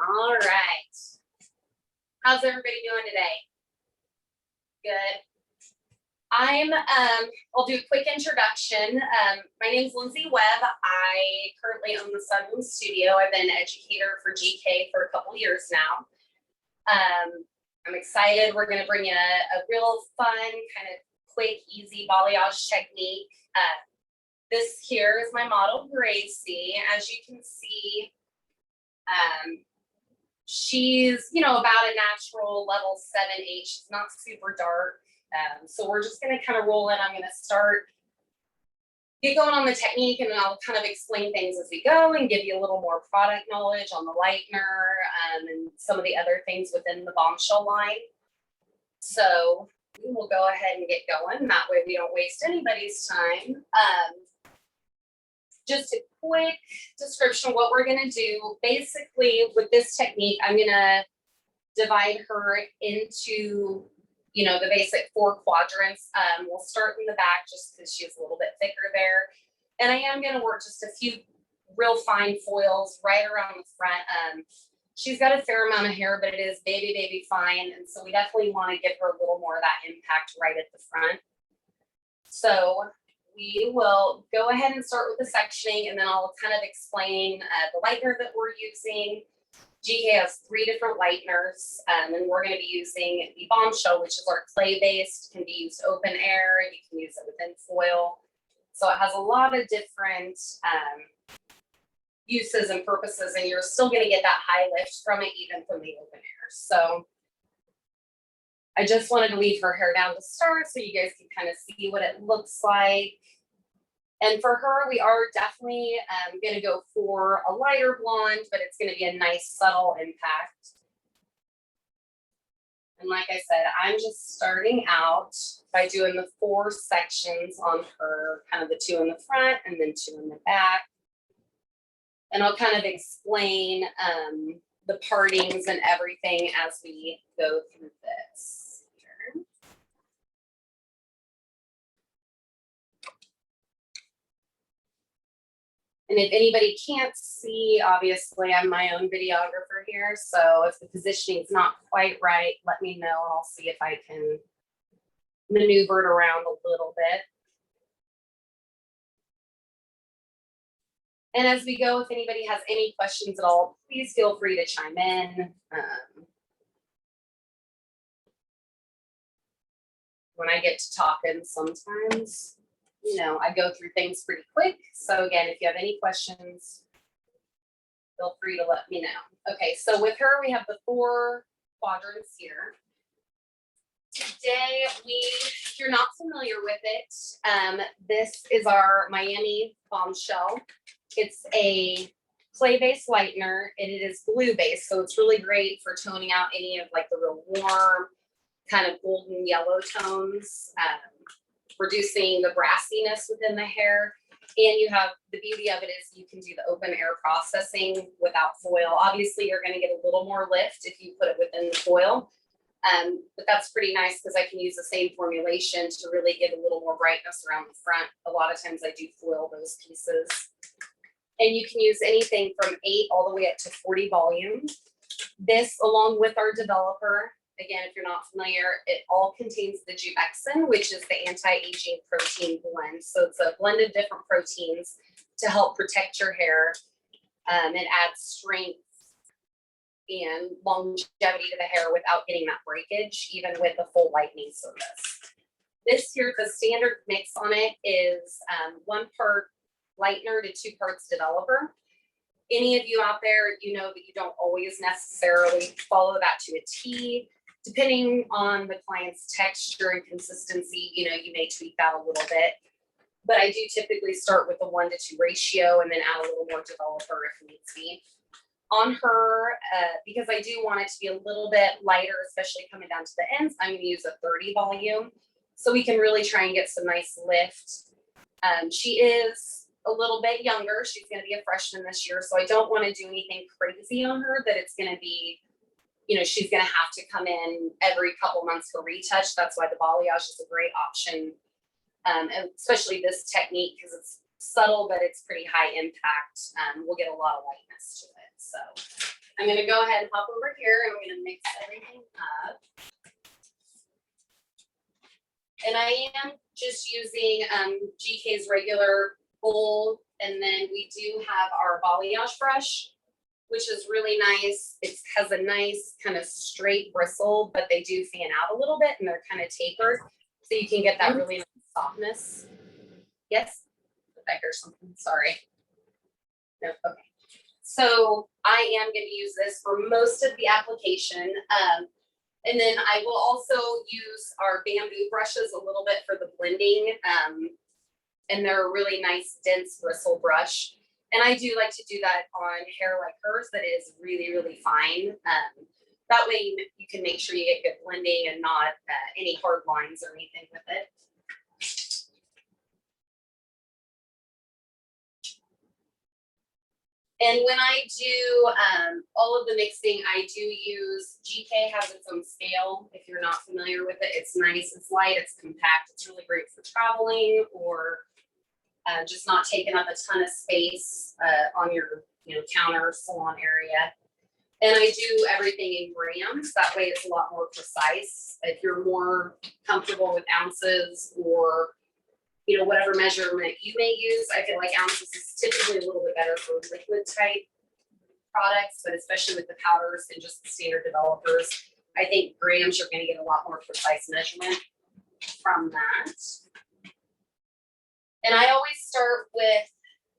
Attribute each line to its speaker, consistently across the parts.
Speaker 1: All right. How's everybody doing today? Good. I'll do a quick introduction. My name is Lindsay Webb. I currently own the Sunland Studio. I've been an educator for GK for a couple years now. I'm excited. We're going to bring you a real fun, kind of quick, easy balayage technique. This here is my model, Gracie. As you can see, she's, about a natural level 7-8. She's not super dark. So we're just going to kind of roll in. I'm going to get going on the technique, and then I'll kind of explain things as we go and give you a little more product knowledge on the lightener and some of the other things within the Bombshell line. So we will go ahead and get going. That way we don't waste anybody's time. Just a quick description of what we're going to do. Basically, with this technique, I'm going to divide her into, the basic 4 quadrants. We'll start in the back just because she's a little bit thicker there. And I am going to work just a few real fine foils right around the front. She's got a fair amount of hair, but it is baby fine. And so we definitely want to give her a little more of that impact right at the front. So we will go ahead and start with the sectioning, and then I'll kind of explain the lightener that we're using. GK has 3 different lighteners, and we're going to be using the Bombshell, which is our clay-based, can be used open air, you can use it within foil. So it has a lot of different uses and purposes, and you're still going to get that high lift from it, even from the open air. So I just wanted to leave her hair down to start so you guys can kind of see what it looks like. And for her, we are definitely going to go for a lighter blonde, but it's going to be a nice subtle impact. And like I said, I'm just starting out by doing the 4 sections on her, kind of the 2 in the front and then 2 in the back. And I'll kind of explain the partings and everything as we go through this. And if anybody can't see, obviously I'm my own videographer here. So if the positioning is not quite right, let me know and I'll see if I can maneuver it around a little bit. And as we go, if anybody has any questions at all, please feel free to chime in. When I get to talking sometimes, I go through things pretty quick. So again, if you have any questions, feel free to let me know. Okay, so with her, we have the 4 quadrants here. Today, if you're not familiar with it, this is our Miami Bombshell. It's a clay-based lightener, and it is glue-based, so it's really great for toning out any of like the real warm, kind of golden yellow tones. Reducing the brassiness within the hair. And you have the beauty of it is you can do the open air processing without foil. Obviously, you're going to get a little more lift if you put it within the foil. But that's pretty nice because I can use the same formulation to really get a little more brightness around the front. A lot of times I do foil those pieces. And you can use anything from 8 all the way up to 40 volume. This, along with our developer, again, if you're not familiar, it all contains the Jubexin, which is the anti-aging protein blend. So it's a blend of different proteins to help protect your hair. It adds strength and longevity to the hair without getting that breakage, even with the full lightening service. This here, the standard mix on it is 1 part lightener to 2 parts developer. Any of you out there, you know that you don't always necessarily follow that to a T. Depending on the client's texture and consistency, you may tweak that a little bit. But I do typically start with a 1-to-2 ratio and then add a little more developer if needs be. On her, because I do want it to be a little bit lighter, especially coming down to the ends, I'm going to use a 30 volume. So we can really try and get some nice lift. She is a little bit younger. She's going to be a freshman this year. So I don't want to do anything crazy on her that it's going to be, she's going to have to come in every couple months for retouch. That's why the balayage is a great option. And especially this technique, because it's subtle, but it's pretty high impact. We'll get a lot of lightness to it. So I'm gonna go ahead and hop over here and I'm gonna mix everything up. And I am just using GK's regular bowl, and then we do have our balayage brush, which is really nice. It has a nice kind of straight bristle, but they do fan out a little bit and they're kind of tapered, so you can get that really nice softness. Yes, I hear something. Sorry. No, okay. So I am going to use this for most of the application. And then I will also use our bamboo brushes a little bit for the blending. And they're a really nice, dense bristle brush. And I do like to do that on hair like hers that is really, really fine. That way you can make sure you get good blending and not any hard lines or anything with it. And when I do all of the mixing, I do use, GK has its own scale. If you're not familiar with it, it's nice, it's light, it's compact. It's really great for traveling or just not taking up a ton of space on your counter salon area. And I do everything in grams. That way it's a lot more precise. If you're more comfortable with ounces or whatever measurement you may use, I feel like ounces is typically a little bit better for liquid type products, but especially with the powders and just the standard developers, I think grams you're going to get a lot more precise measurement from that. And I always start with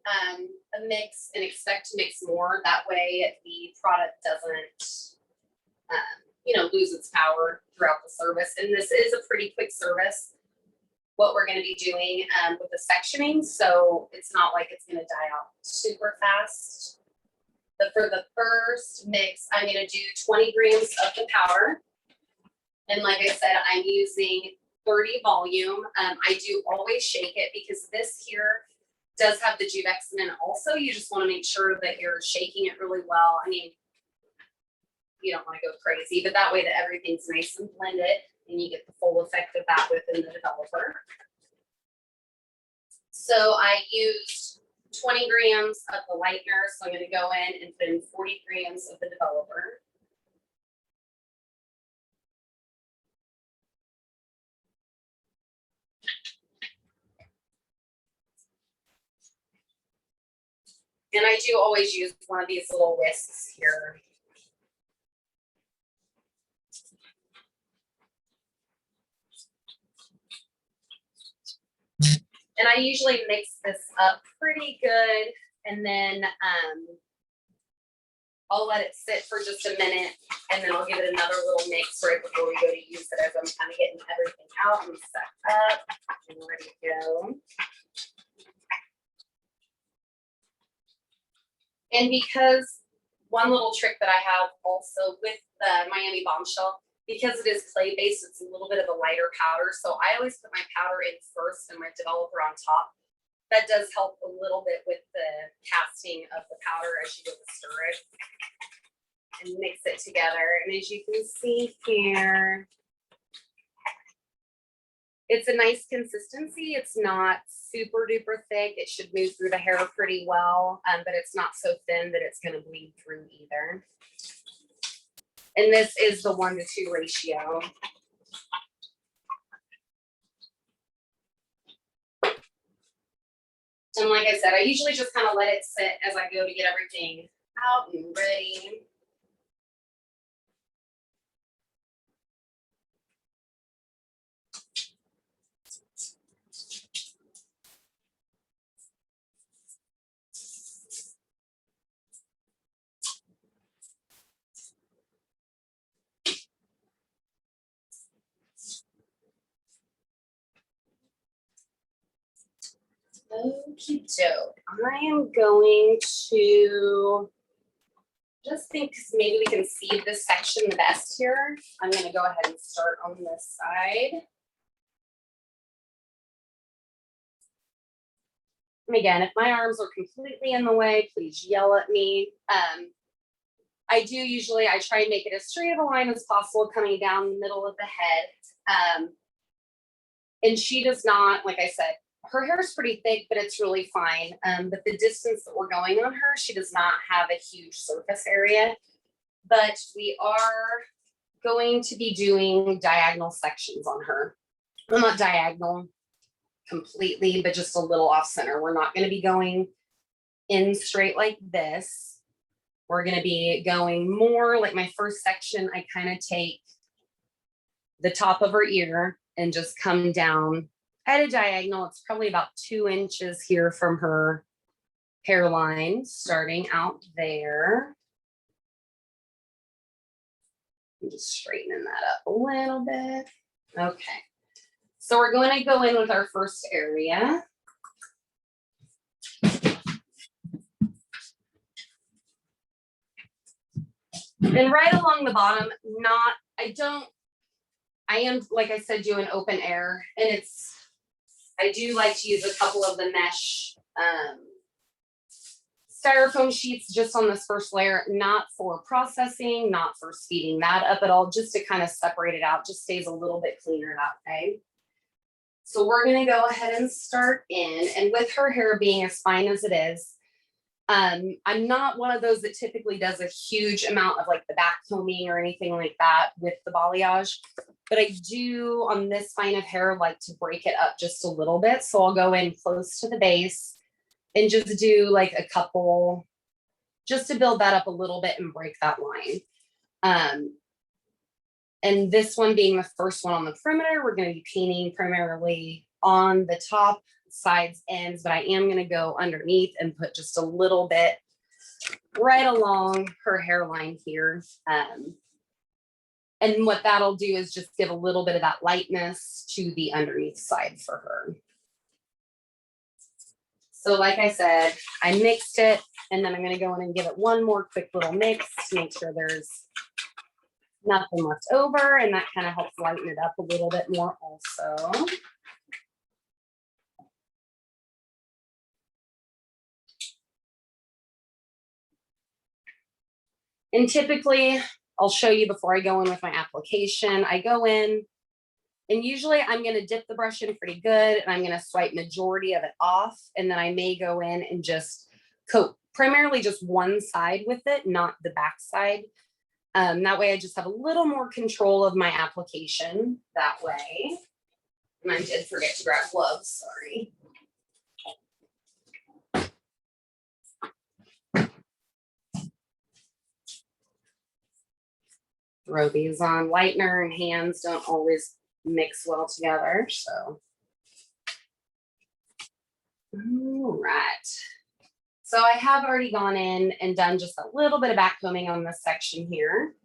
Speaker 1: a mix and expect to mix more. That way the product doesn't, lose its power throughout the service. And this is a pretty quick service, what we're going to be doing with the sectioning. So it's not like it's going to die out super fast. But for the first mix, I'm going to do 20 grams of the powder. And like I said, I'm using 30 volume. I do always shake it because this here does have the Juvexin in it also. You just want to make sure that you're shaking it really well. I mean, you don't want to go crazy, but that way that everything's nice and blended and you get the full effect of that within the developer. So I used 20 grams of the lightener. So I'm going to go in and put in 40 grams of the developer. And I do always use one of these little whisks here. And I usually mix this up pretty good. And then I'll let it sit for just a minute. And then I'll give it another little mix right before we go to use it as I'm kind of getting everything out and set up and ready to go. And because one little trick that I have also with the Miami Bombshell, because it is clay based, it's a little bit of a lighter powder. So I always put my powder in first and my developer on top. That does help a little bit with the casting of the powder as you go to stir it and mix it together. And as you can see here, it's a nice consistency. It's not super duper thick. It should move through the hair pretty well, but it's not so thin that it's going to bleed through either. And this is the 1-to-2 ratio. And like I said, I usually just kind of let it sit as I go to get everything out and ready. Okie doke. I am going to just think maybe we can see this section the best here. I'm going to go ahead and start on this side. And again, if my arms are completely in the way, please yell at me. I do usually, I try and make it as straight of a line as possible coming down the middle of the head. And she does not, like I said, her hair is pretty thick, but it's really fine. But the distance that we're going on her, she does not have a huge surface area. but we are going to be doing diagonal sections on her. Well, not diagonal completely, but just a little off center. We're not going to be going in straight like this. We're going to be going more like my first section. I kind of take the top of her ear and just come down at a diagonal. It's probably about 2 inches here from her hairline, starting out there. I'm just straightening that up a little bit. Okay. So we're going to go in with our first area. And right along the bottom, I am, like I said, doing open air, and I do like to use a couple of the mesh styrofoam sheets just on this first layer, not for processing, not for speeding that up at all, just to kind of separate it out, just stays a little bit cleaner that way. So we're going to go ahead and start in, and with her hair being as fine as it is, I'm not one of those that typically does a huge amount of like the back combing or anything like that with the balayage, but I do on this fine of hair like to break it up just a little bit. So I'll go in close to the base and just do like a couple, just to build that up a little bit and break that line. And this one being the first one on the perimeter, we're going to be painting primarily on the top, sides, ends, but I am going to go underneath and put just a little bit right along her hairline here. And what that'll do is just give a little bit of that lightness to the underneath side for her. So like I said, I mixed it, and then I'm going to go in and give it one more quick little mix to make sure there's nothing left over, and that kind of helps lighten it up a little bit more also. And typically, I'll show you before I go in with my application. I go in, and usually I'm going to dip the brush in pretty good, and I'm going to swipe majority of it off, and then I may go in and just coat primarily just one side with it, not the back side. That way I just have a little more control of my application that way. And I did forget to grab gloves, sorry. Throw these on. Lightener and hands don't always mix well together, so. All right. So I have already gone in and done just a little bit of back combing on this section here.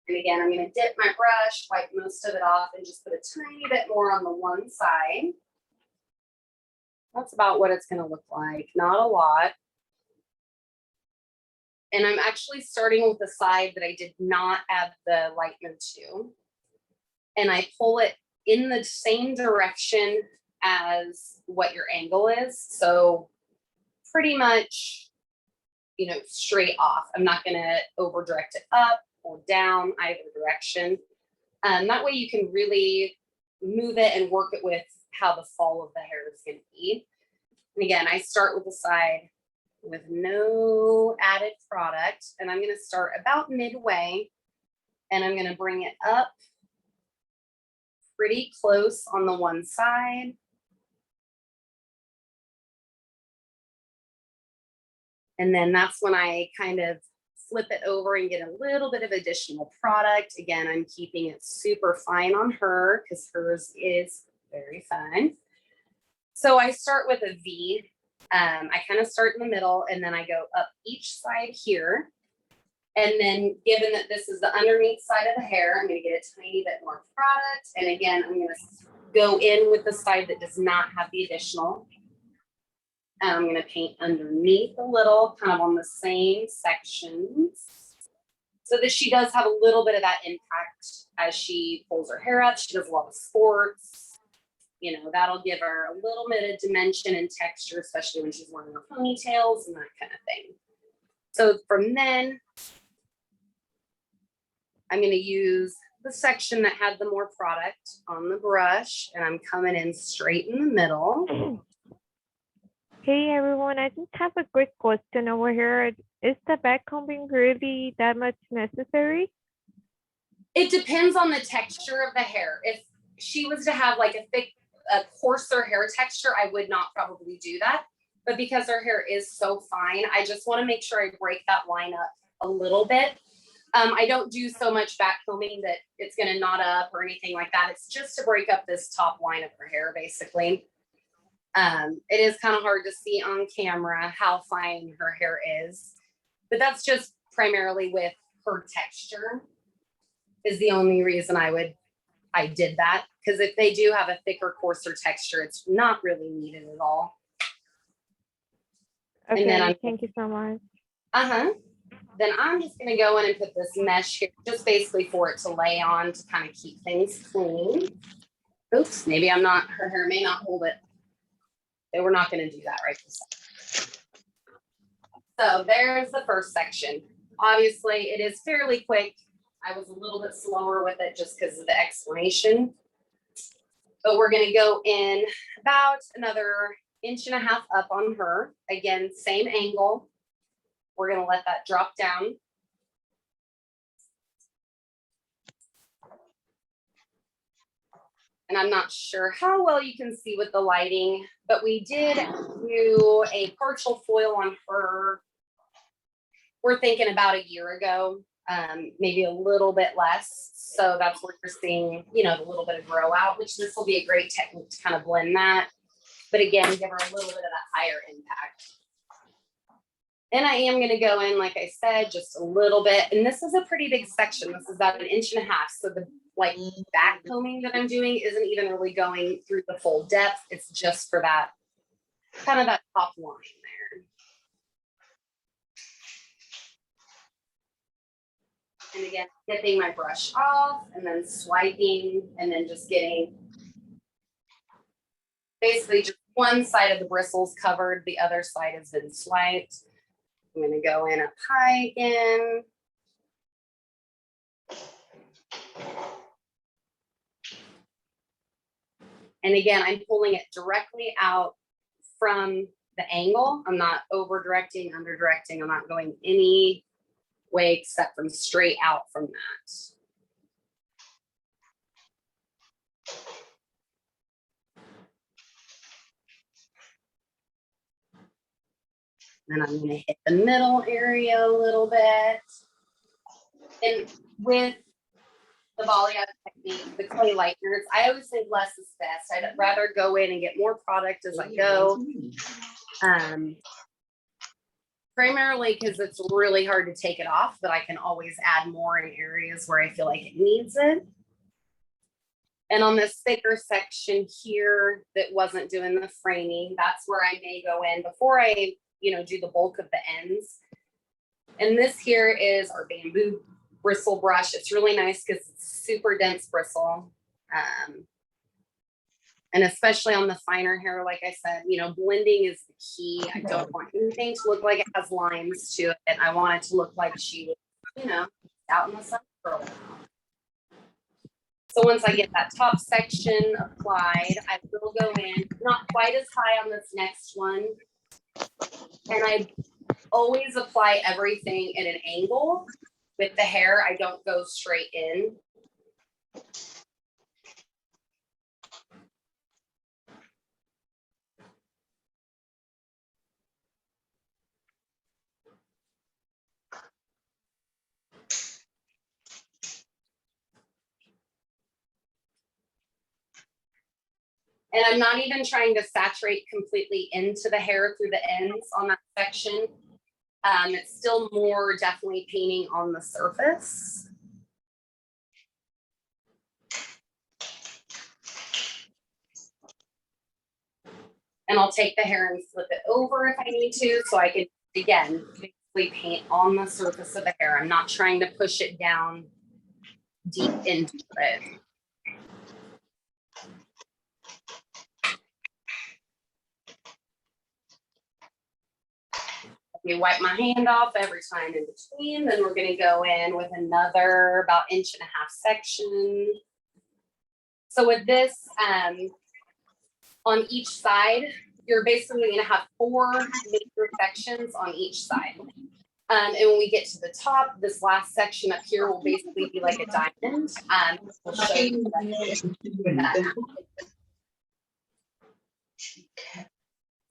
Speaker 1: And again, I'm going to dip my brush, wipe most of it off, and just put a tiny bit more on the one side. That's about what it's going to look like, not a lot. And I'm actually starting with the side that I did not add the lightener to. And I pull it in the same direction as what your angle is. So pretty much, you know, straight off. I'm not going to over direct it up or down either direction. That way you can really move it and work it with how the fall of the hair is going to be. And again, I start with the side with no added product, and I'm going to start about midway, and I'm going to bring it up pretty close on the one side. And then that's when I kind of flip it over and get a little bit of additional product. Again, I'm keeping it super fine on her because hers is very fine. So I start with a V. I kind of start in the middle, and then I go up each side here. And then given that this is the underneath side of the hair, I'm going to get a tiny bit more product. And again, I'm going to go in with the side that does not have the additional. And I'm going to paint underneath a little, kind of on the same sections, so that she does have a little bit of that impact as she pulls her hair up. She does a lot of sports. You know, that'll give her a little bit of dimension and texture, especially when she's wearing her ponytails and that kind of thing. So from then, I'm going to use the section that had the more product on the brush, and I'm coming in straight in the middle.
Speaker 2: Hey everyone, I just have a quick question over here. Is the back combing really that much necessary?
Speaker 1: It depends on the texture of the hair. If she was to have like a coarser hair texture, I would not probably do that. But because her hair is so fine, I just want to make sure I break that line up a little bit. I don't do so much back combing that it's going to knot up or anything like that. It's just to break up this top line of her hair, basically. It is kind of hard to see on camera how fine her hair is, but that's just primarily with her texture is the only reason I did that. Because if they do have a thicker, coarser texture, it's not really needed at all.
Speaker 2: Okay,
Speaker 1: and then
Speaker 2: thank you so much.
Speaker 1: Then I'm just going to go in and put this mesh here, just basically for it to lay on to kind of keep things clean. Oops, maybe I'm not, her hair may not hold it. So we're not going to do that right this second. So there's the first section. Obviously, it is fairly quick. I was a little bit slower with it just because of the explanation. But we're going to go in about another 1.5 inches up on her. Again, same angle. We're going to let that drop down. And I'm not sure how well you can see with the lighting, but we did do a partial foil on her. We're thinking about a year ago, maybe a little bit less. So that's where you're seeing, you know, the little bit of grow out, which this will be a great technique to kind of blend that. But again, give her a little bit of that higher impact. And I am going to go in, like I said, just a little bit. And this is a pretty big section. This is about 1.5 inches. So the like back combing that I'm doing isn't even really going through the full depth. It's just for that kind of that top line there. And again, dipping my brush off and then swiping and then just getting basically just one side of the bristles covered. The other side has been swiped. I'm going to go in up high again. And again, I'm pulling it directly out from the angle. I'm not over directing, under directing. I'm not going any way except from straight out from that. And I'm going to hit the middle area a little bit. And with the balayage technique, the clay lighteners, I always think less is best. I'd rather go in and get more product as I go. Primarily because it's really hard to take it off, but I can always add more in areas where I feel like it needs it. And on this thicker section here that wasn't doing the framing, that's where I may go in before I, you know, do the bulk of the ends. And this here is our bamboo bristle brush. It's really nice because it's super dense bristle. And especially on the finer hair, like I said, you know, blending is the key. I don't want anything to look like it has lines to it. I want it to look like she was, you know, out in the sun for a while. So once I get that top section applied, I will go in, not quite as high on this next one. And I always apply everything at an angle. With the hair, I don't go straight in. And I'm not even trying to saturate completely into the hair through the ends on that section. It's still more definitely painting on the surface. And I'll take the hair and flip it over if I need to, so I can, again, basically paint on the surface of the hair. I'm not trying to push it down deep into it. You wipe my hand off every time in between. Then we're going to go in with another about 1.5 inch section. So with this, on each side, you're basically gonna have 4 major sections on each side. And when we get to the top, this last section up here will basically be like a diamond. We'll show you that.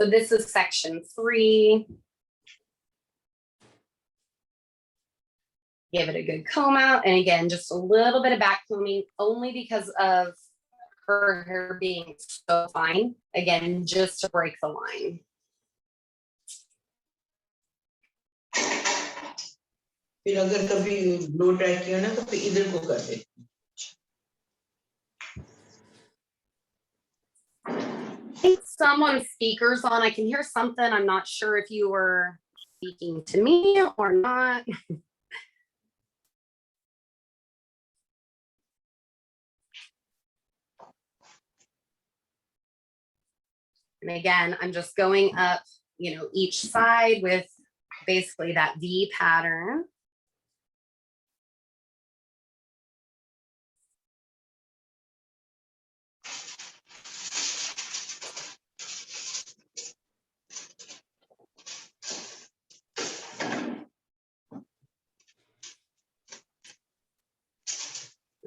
Speaker 1: So this is section 3. Give it a good comb out. And again, just a little bit of back combing only because of her hair being so fine. Again, just to break the line.
Speaker 3: फिर अगर कभी blow dry किया ना तो फिर इधर को कर दे।
Speaker 1: I think someone's speaker's on. I can hear something. I'm not sure if you were speaking to me or not. And again, I'm just going up, you know, each side with basically that V pattern.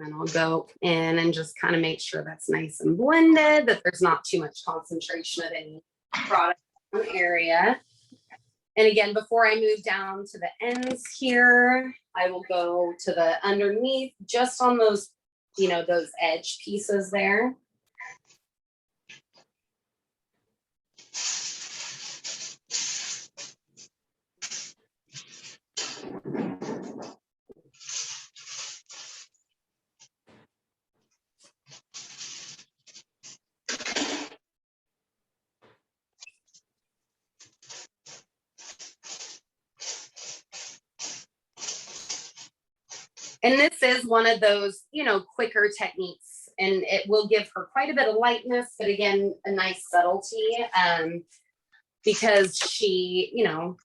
Speaker 1: And I'll go in and just kind of make sure that's nice and blended, that there's not too much concentration of any product in one area. And again, before I move down to the ends here, I will go to the underneath, just on those, you know, those edge pieces there. And this is one of those, you know, quicker techniques, and it will give her quite a bit of lightness, but again, a nice subtlety, because she, you know,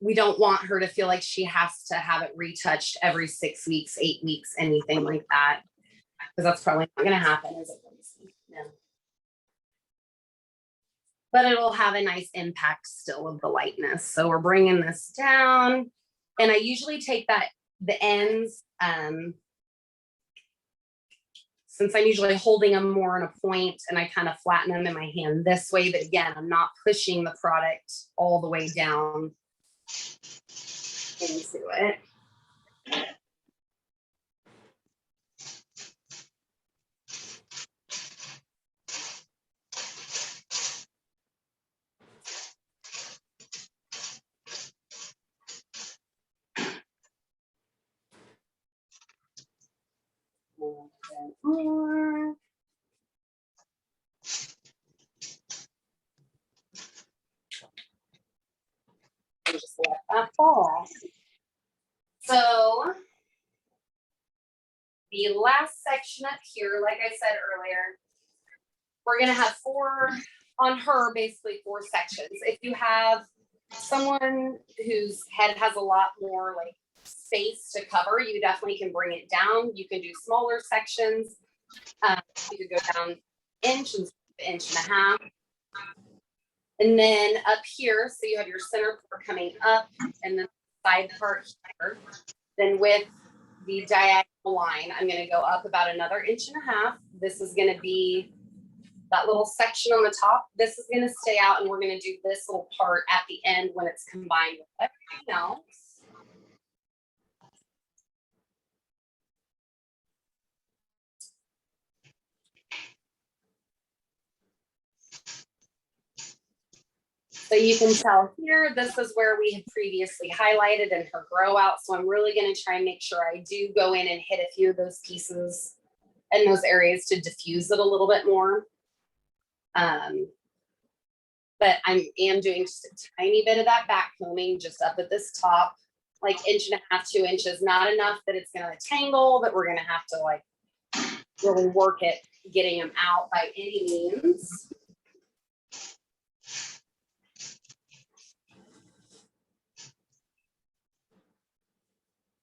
Speaker 1: we don't want her to feel like she has to have it retouched every 6 weeks, 8 weeks, anything like that, because that's probably not going to happen, is it? No. But it'll have a nice impact still of the lightness. So we're bringing this down, and I usually take the ends, since I'm usually holding them more in a point, and I kind of flatten them in my hand this way, but again, I'm not pushing the product all the way down into it. More. And just let that fall. So the last section up here, like I said earlier, we're gonna have 4 on her, basically 4 sections. If you have someone whose head has a lot more like space to cover, you definitely can bring it down. You can do smaller sections. You could go down inch and 1.5 inches. And then up here, so you have your center part coming up, and then the side part here. Then with the diagonal line, I'm going to go up about another 1.5 inches. This is going to be that little section on the top. This is going to stay out, and we're going to do this little part at the end when it's combined with everything else. So you can tell here, this is where we had previously highlighted in her grow out. So I'm really going to try and make sure I do go in and hit a few of those pieces and those areas to diffuse it a little bit more. But I am doing just a tiny bit of that back combing just up at this top, like 1.5 inches, 2 inches, not enough that it's going to tangle, but we're going to have to like really work at getting them out by any means.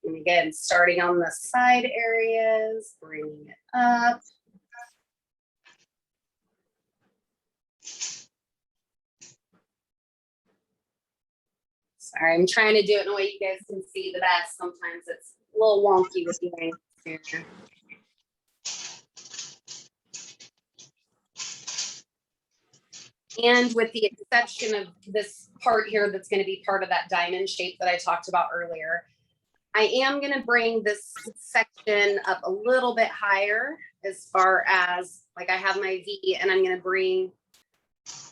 Speaker 1: And again, starting on the side areas, bringing it up. Sorry, I'm trying to do it in a way you guys can see the best. Sometimes it's a little wonky with the angles here. And with the exception of this part here, that's going to be part of that diamond shape that I talked about earlier, I am going to bring this section up a little bit higher as far as, like, I have my V, and I'm going to bring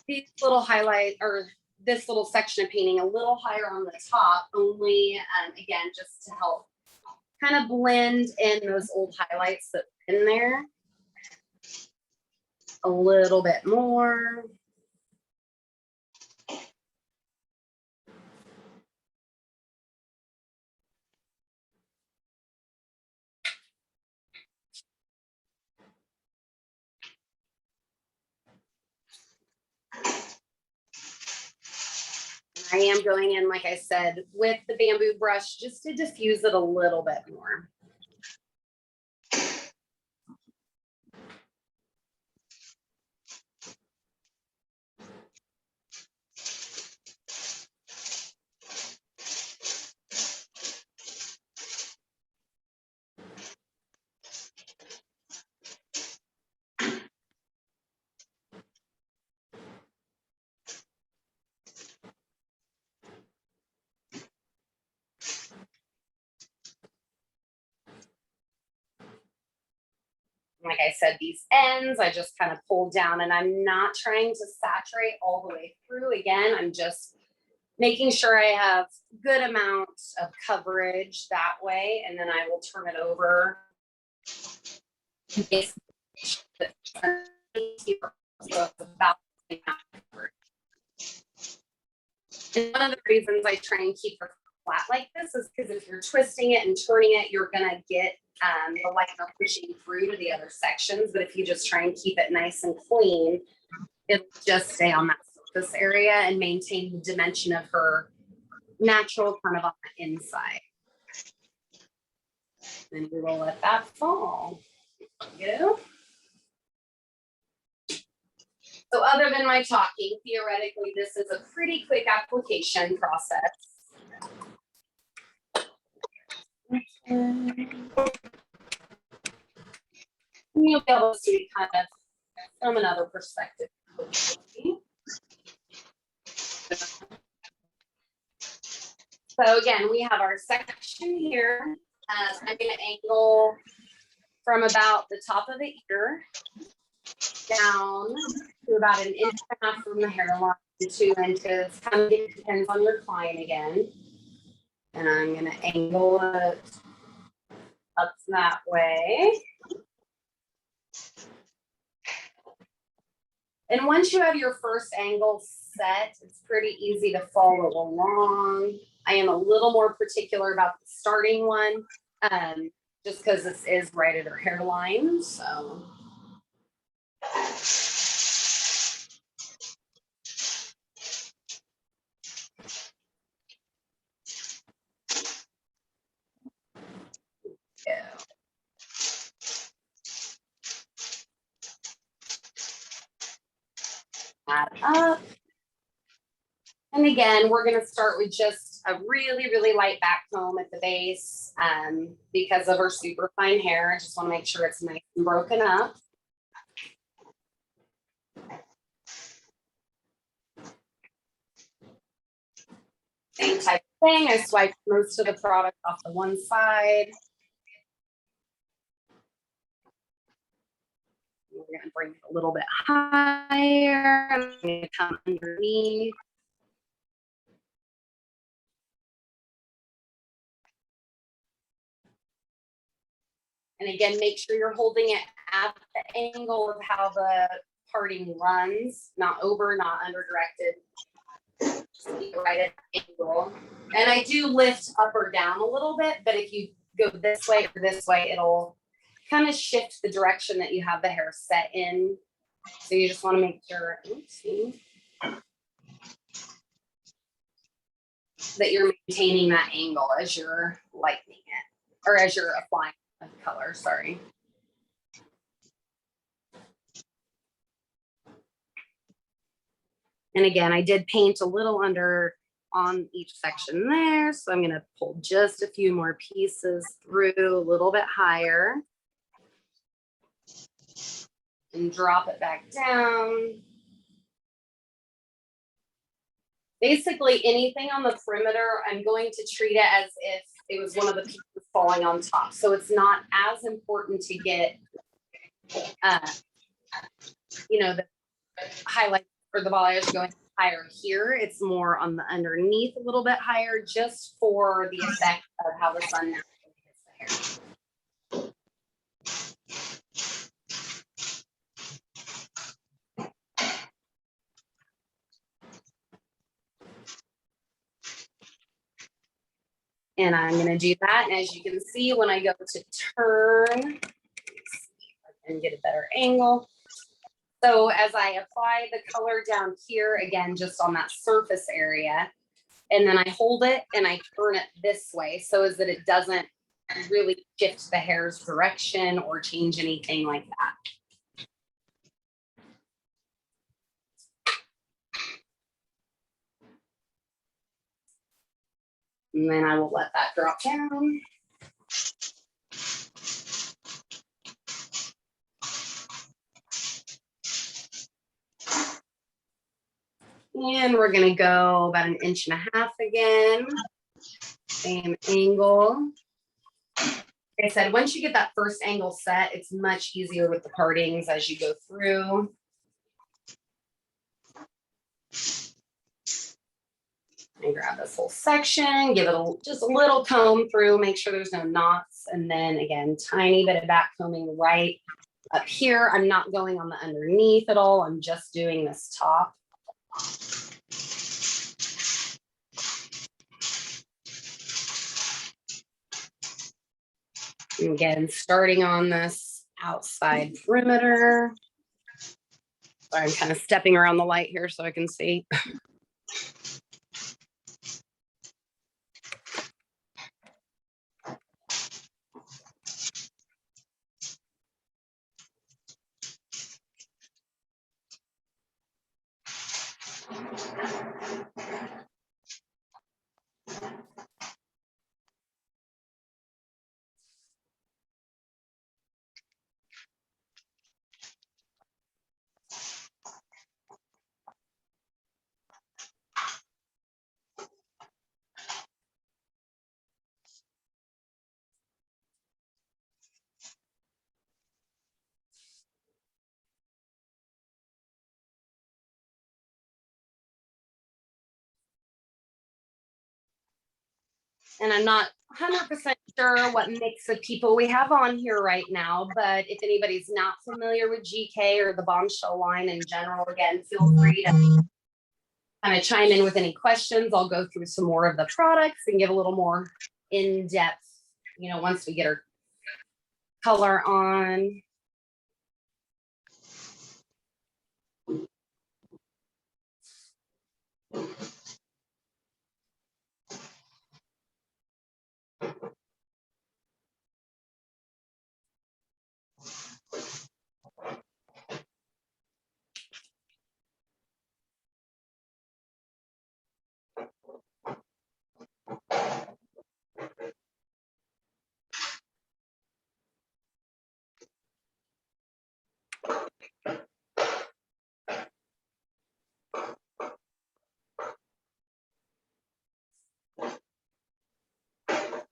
Speaker 1: these little highlight, or this little section of painting a little higher on the top, only again, just to help kind of blend in those old highlights that are in there a little bit more. I am going in, like I said, with the bamboo brush just to diffuse it a little bit more. Like I said, these ends, I just kind of pulled down, and I'm not trying to saturate all the way through. Again, I'm just making sure I have good amount of coverage that way, and then I will turn it over. And one of the reasons I try and keep her flat like this is because if you're twisting it and turning it, you're gonna get the liner pushing through to the other sections. But if you just try and keep it nice and clean, it'll just stay on that surface area and maintain the dimension of her natural kind of on the inside. And we will let that fall. There we go. So other than my talking, theoretically, this is a pretty quick application process. You'll be able to see kind of from another perspective. So again, we have our section here. I'm going to angle from about the top of the ear down to about 1.5 inches from the hairline, 2 inches. Kind of depends on your client again. And I'm going to angle it up that way. And once you have your first angle set, it's pretty easy to follow along. I am a little more particular about the starting one, just because this is right at her hairline. So. Yeah. Add up. And again, we're going to start with just a really, really light back comb at the base because of her super fine hair. I just want to make sure it's nice and broken up. Same type of thing. I swiped most of the product off the one side. We're going to bring it a little bit higher. I'm going to come underneath. And again, make sure you're holding it at the angle of how the parting runs, not over, not under directed. Right at the angle. And I do lift up or down a little bit, but if you go this way or this way, it'll kind of shift the direction that you have the hair set in. So you just want to make sure, that you're maintaining that angle as you're lightening it, or as you're applying the color, sorry. And again, I did paint a little under on each section there. So I'm gonna pull just a few more pieces through a little bit higher and drop it back down. Basically anything on the perimeter, I'm going to treat it as if it was one of the pieces falling on top. So it's not as important to get, you know, the highlight or the balayage going higher here. It's more on the underneath a little bit higher, just for the effect of how the sun naturally hits the hair. And I'm going to do that. And as you can see, when I go to turn, let's see if I can get a better angle. So as I apply the color down here, again, just on that surface area, and then I hold it and I turn it this way so as that it doesn't really shift the hair's direction or change anything like that. And then I will let that drop down. And we're gonna go about 1.5 inches again. Same angle. Like I said, once you get that first angle set, it's much easier with the partings as you go through. And grab this whole section, give it just a little comb through, make sure there's no knots. And then again, tiny bit of back combing right up here. I'm not going on the underneath at all. I'm just doing this top. And again, starting on this outside perimeter. Sorry, I'm kind of stepping around the light here so I can see. And I'm not 100% sure what mix of people we have on here right now, but if anybody's not familiar with GK or the Bombshell line in general, again, feel free to kind of chime in with any questions. I'll go through some more of the products and give a little more in-depth, you know, once we get our color on.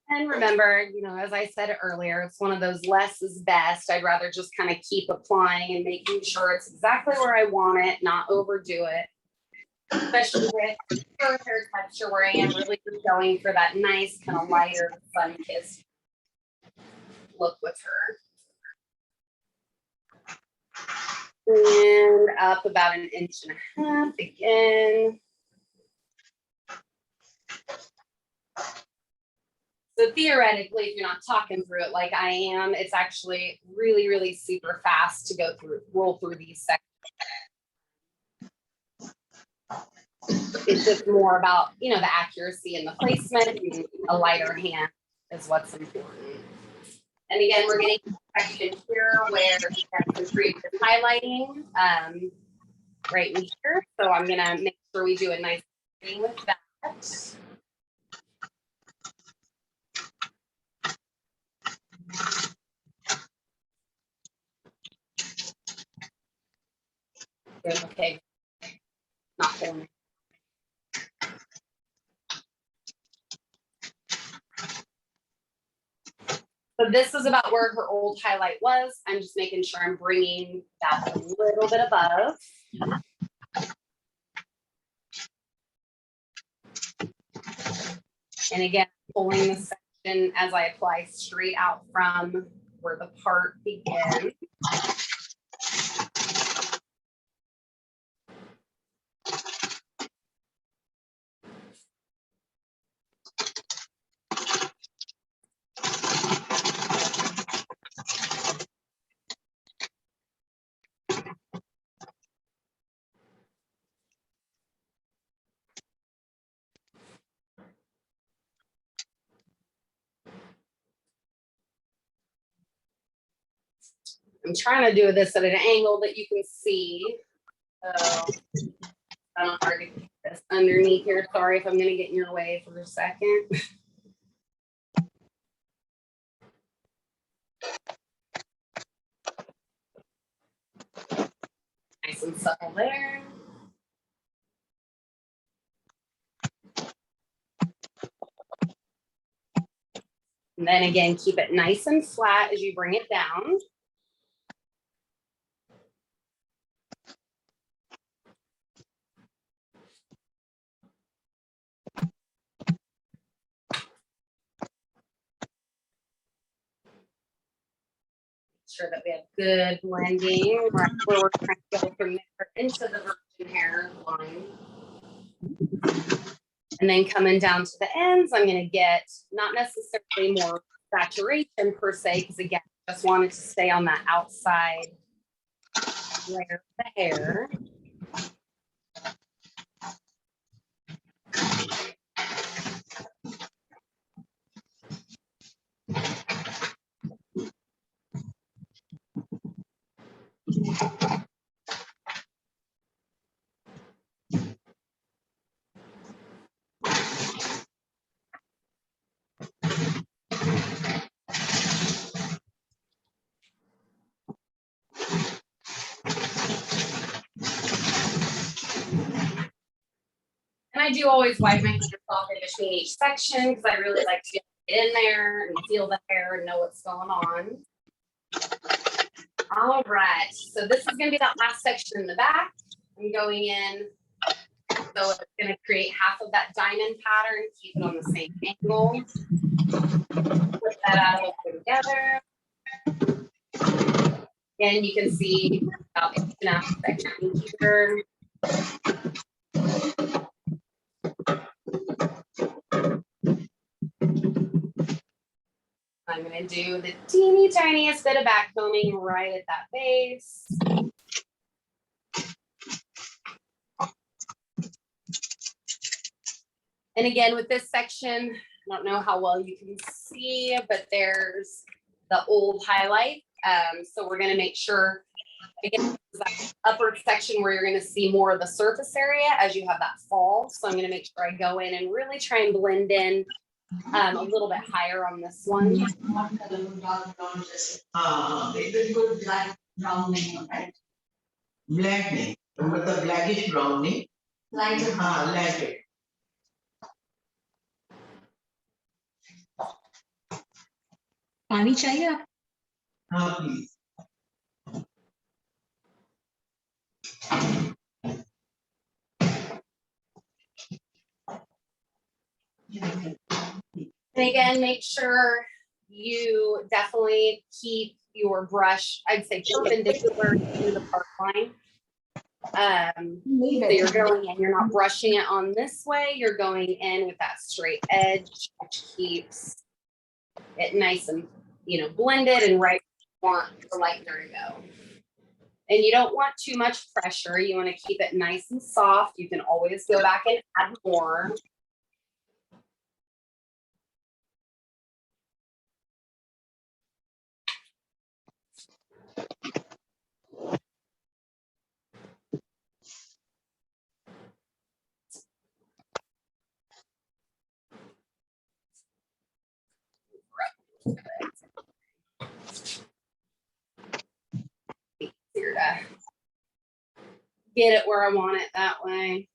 Speaker 1: And remember, you know, as I said earlier, it's one of those less is best. I'd rather just kind of keep applying and making sure it's exactly where I want it, not overdo it. Especially with her hair texture where I am really just going for that nice kind of lighter sun-kissed look with her. And up about 1.5 inches again. So theoretically, if you're not talking through it like I am, it's actually really, really super fast to go through, roll through these sections. It's just more about, you know, the accuracy and the placement, and a lighter hand is what's important. And again, we're getting to the section here where we have some previous highlighting right in here. So I'm gonna make sure we do a nice thing with that. Good, okay. Not pulling it. So this is about where her old highlight was. I'm just making sure I'm bringing that a little bit above. And again, pulling the section as I apply straight out from where the part begins. I'm trying to do this at an angle that you can see. So I'm hard to keep this underneath here. Sorry if I'm going to get in your way for a second. Nice and subtle there. And then again, keep it nice and flat as you bring it down. Sure that we have good blending right where we're trying to go from there into the virgin hair line. And then coming down to the ends, I'm going to get not necessarily more saturation per se, because again, I just wanted to stay on that outside layer of the hair. And I do always wipe my hands off in between each section because I really like to get in there and feel the hair and know what's going on. All right, so this is going to be that last section in the back. I'm going in, so it's going to create half of that diamond pattern, keep it on the same angle. Put that out of together. And you can see about an half section here. I'm going to do the teeny tiniest bit of back combing right at that base. And again, with this section, I don't know how well you can see, but there's the old highlight. So we're going to make sure, again, that upper section where you're going to see more of the surface area as you have that fall. So I'm going to make sure I go in and really try and blend in a little bit higher on this one.
Speaker 3: black browning, right? Black नहीं, मतलब blackish brown नहीं. Lighter. हाँ, lighter.
Speaker 4: पानी चाहिए आप?
Speaker 3: हाँ, please.
Speaker 1: And again, make sure you definitely keep your brush, I'd say perpendicular to the part line. So you're going in, you're not brushing it on this way, you're going in with that straight edge, which keeps it nice and, blended and right where you want the lightener to go. And you don't want too much pressure. You want to keep it nice and soft. You can always go back and add more. to get it where I want it that way.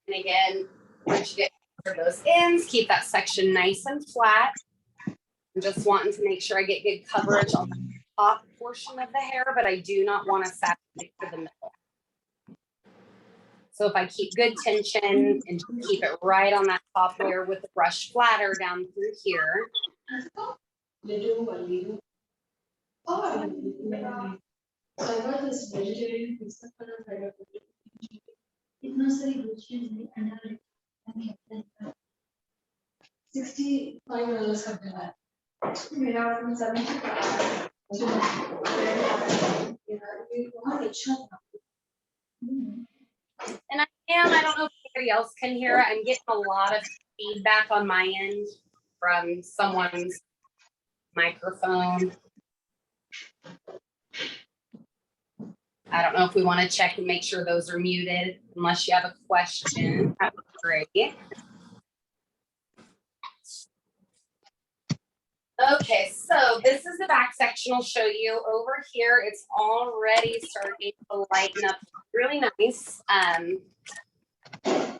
Speaker 1: And again, once you get those ends, keep that section nice and flat. I'm just wanting to make sure I get good coverage on the top portion of the hair, but I do not want to saturate for the middle. So if I keep good tension and just keep it right on that top layer with the brush flatter down through here.
Speaker 5: इतना सारी गुच्छियां हैं under 65 $, का bill है मेरा और सभी ये बहुत अच्छा था
Speaker 1: And I don't know if anybody else can hear it. I'm getting a lot of feedback on my end from someone's microphone. I don't know if we want to check and make sure those are muted, unless you have a question. That would be great. Okay, so this is the back section I'll show you. Over here, it's already starting to lighten up really nice. We're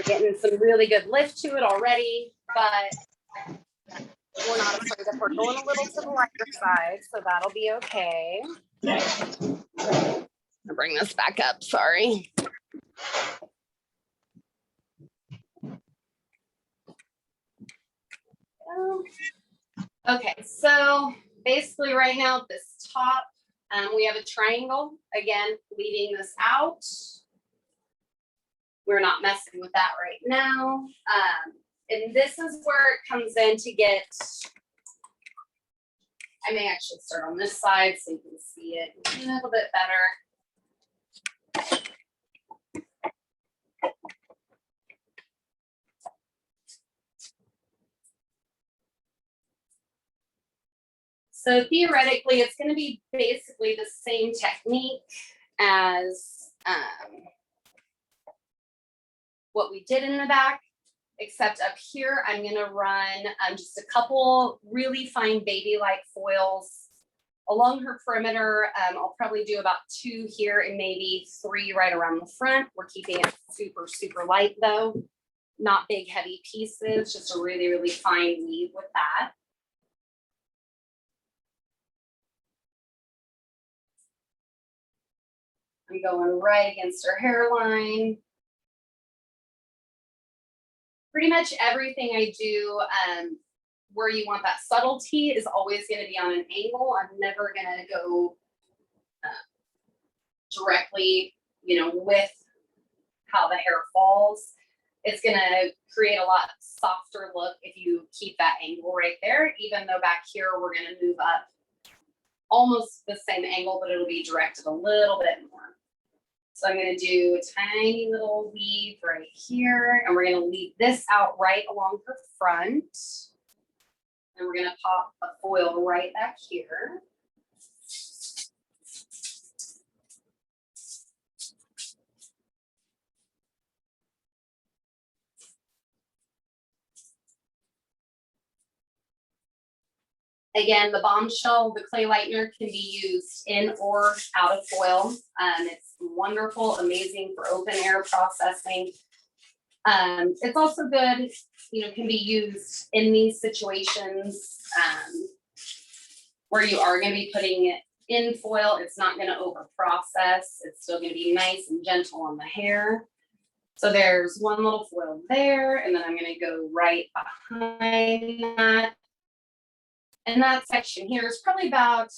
Speaker 1: getting some really good lift to it already, but we're not afraid if we're going a little to the lighter side, so that'll be okay. I'll bring this back up, sorry. Okay, so basically right now at this top, we have a triangle, again, leaving this out. We're not messing with that right now. And this is where it comes in to get, I may actually start on this side so you can see it a little bit better. So theoretically, it's going to be basically the same technique as what we did in the back, except up here, I'm going to run just a couple really fine baby-like foils along her perimeter. I'll probably do about 2 here and maybe 3 right around the front. We're keeping it super, super light though, not big, heavy pieces, just a really, really fine weave with that. I'm going right against her hairline. Pretty much everything I do where you want that subtlety is always going to be on an angle. I'm never going to go directly, with how the hair falls. It's going to create a lot softer look if you keep that angle right there, even though back here we're going to move up almost the same angle, but it'll be directed a little bit more. So I'm going to do a tiny little weave right here, and we're going to leave this out right along her front. And we're going to pop a foil right back here. Again, the Bombshell, the clay lightener can be used in or out of foil. It's wonderful, amazing for open air processing. It's also good, can be used in these situations where you are going to be putting it in foil. It's not going to over process. It's still going to be nice and gentle on the hair. So there's one little foil there, and then I'm going to go right behind that. And that section here is probably about,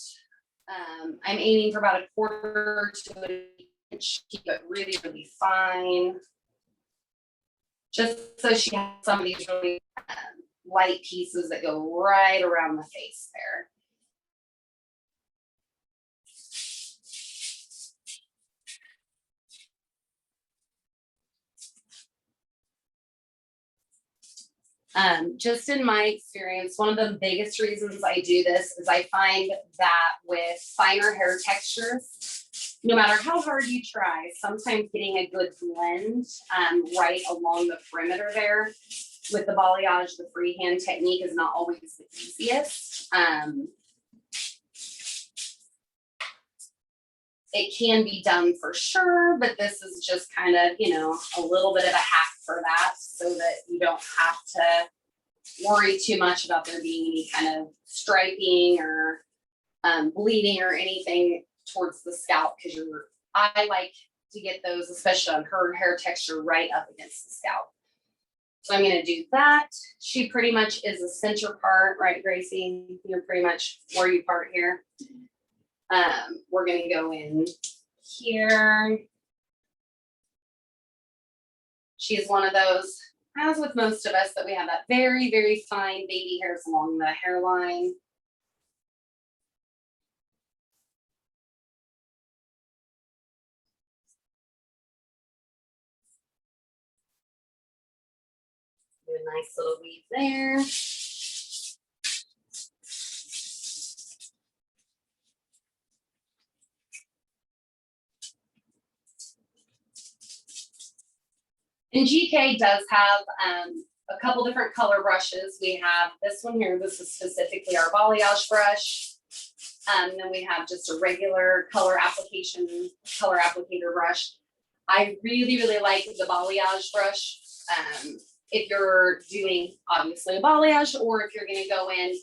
Speaker 1: I'm aiming for about 1/4 to an inch, keep it really, really fine. Just so she has some of these really light pieces that go right around the face there. Just in my experience, one of the biggest reasons I do this is I find that with finer hair textures, no matter how hard you try, sometimes getting a good blend right along the perimeter there with the balayage, the freehand technique is not always the easiest. It can be done for sure, but this is just kind of, you know, a little bit of a hack for that so that you don't have to worry too much about there being any kind of striping or bleeding or anything towards the scalp, because I like to get those, especially on her hair texture, right up against the scalp. So I'm gonna do that. She pretty much is a center part, right, Gracie? You're pretty much where you part here. We're gonna go in here. She's one of those, as with most of us, that we have that very, very fine baby hairs along the hairline. Do a nice little weave there. And GK does have a couple different color brushes. We have this one here. This is specifically our balayage brush. Then we have just a regular color applicator brush. I really, really like the balayage brush. If you're doing obviously a balayage, or if you're gonna go in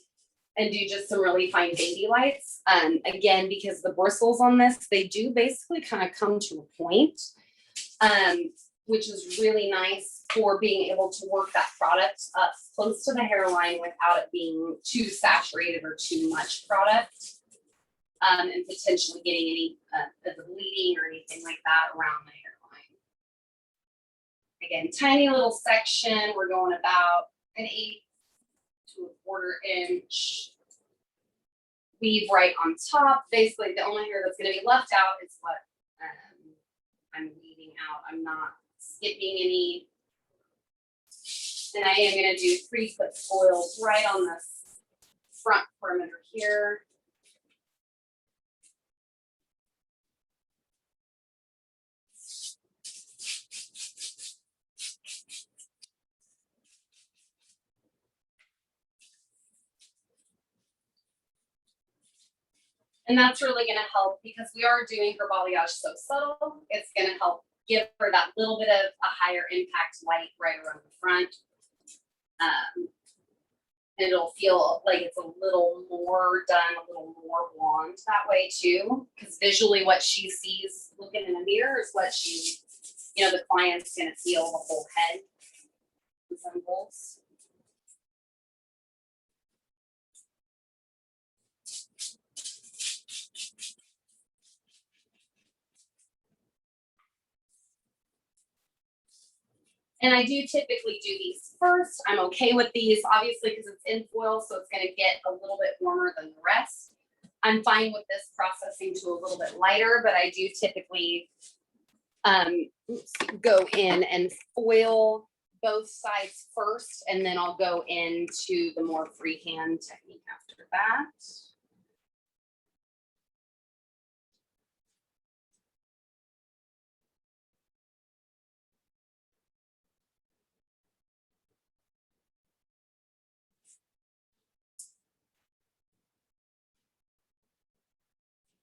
Speaker 1: and do just some really fine baby lights. Again, because the bristles on this, they do basically kind of come to a point. Which is really nice for being able to work that product up close to the hairline without it being too saturated or too much product. And potentially getting any of the bleeding or anything like that around the hairline. Again, tiny little section. We're going about an 1/8 to a 1/4 inch. Weave right on top. Basically, the only hair that's going to be left out is what I'm weaving out. I'm not skipping any. And I am going to do 3-foot foils right on this front perimeter here. And that's really going to help because we are doing her balayage so subtle. It's going to help give her that little bit of a higher impact light right around the front. And it'll feel like it's a little more done, a little more blonde that way too. Because visually what she sees looking in the mirror is what she, you know, the client's going to feel the whole head resembles. And I do typically do these first. I'm okay with these, obviously, because it's in foil, so it's going to get a little bit warmer than the rest. I'm fine with this processing to a little bit lighter, but I do typically go in and foil both sides first, and then I'll go into the more freehand technique after that.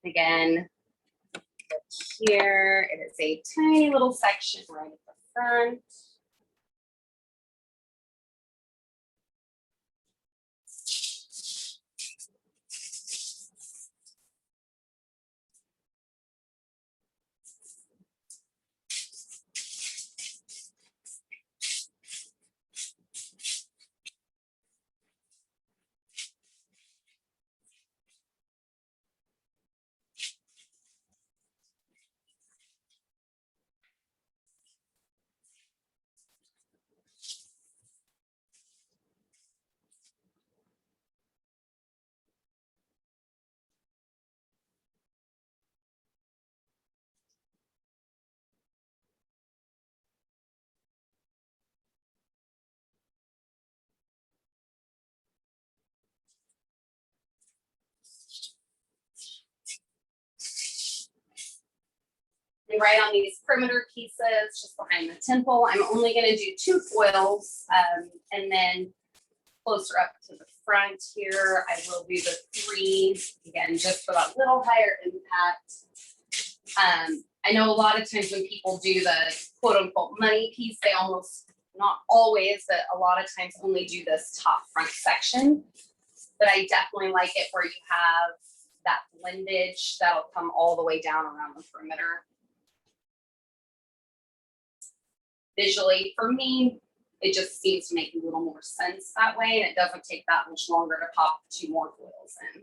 Speaker 1: Again, here it is a tiny little section right at the front. And right on these perimeter pieces, just behind the temple, I'm only gonna do 2 foils, and then closer up to the front here, I will do the 3, again, just for that little higher impact. I know a lot of times when people do the quote unquote money piece, they almost, not always, but a lot of times only do this top front section. But I definitely like it where you have that blendage that'll come all the way down around the perimeter. Visually, for me, it just seems to make a little more sense that way, and it doesn't take that much longer to pop 2 more foils in.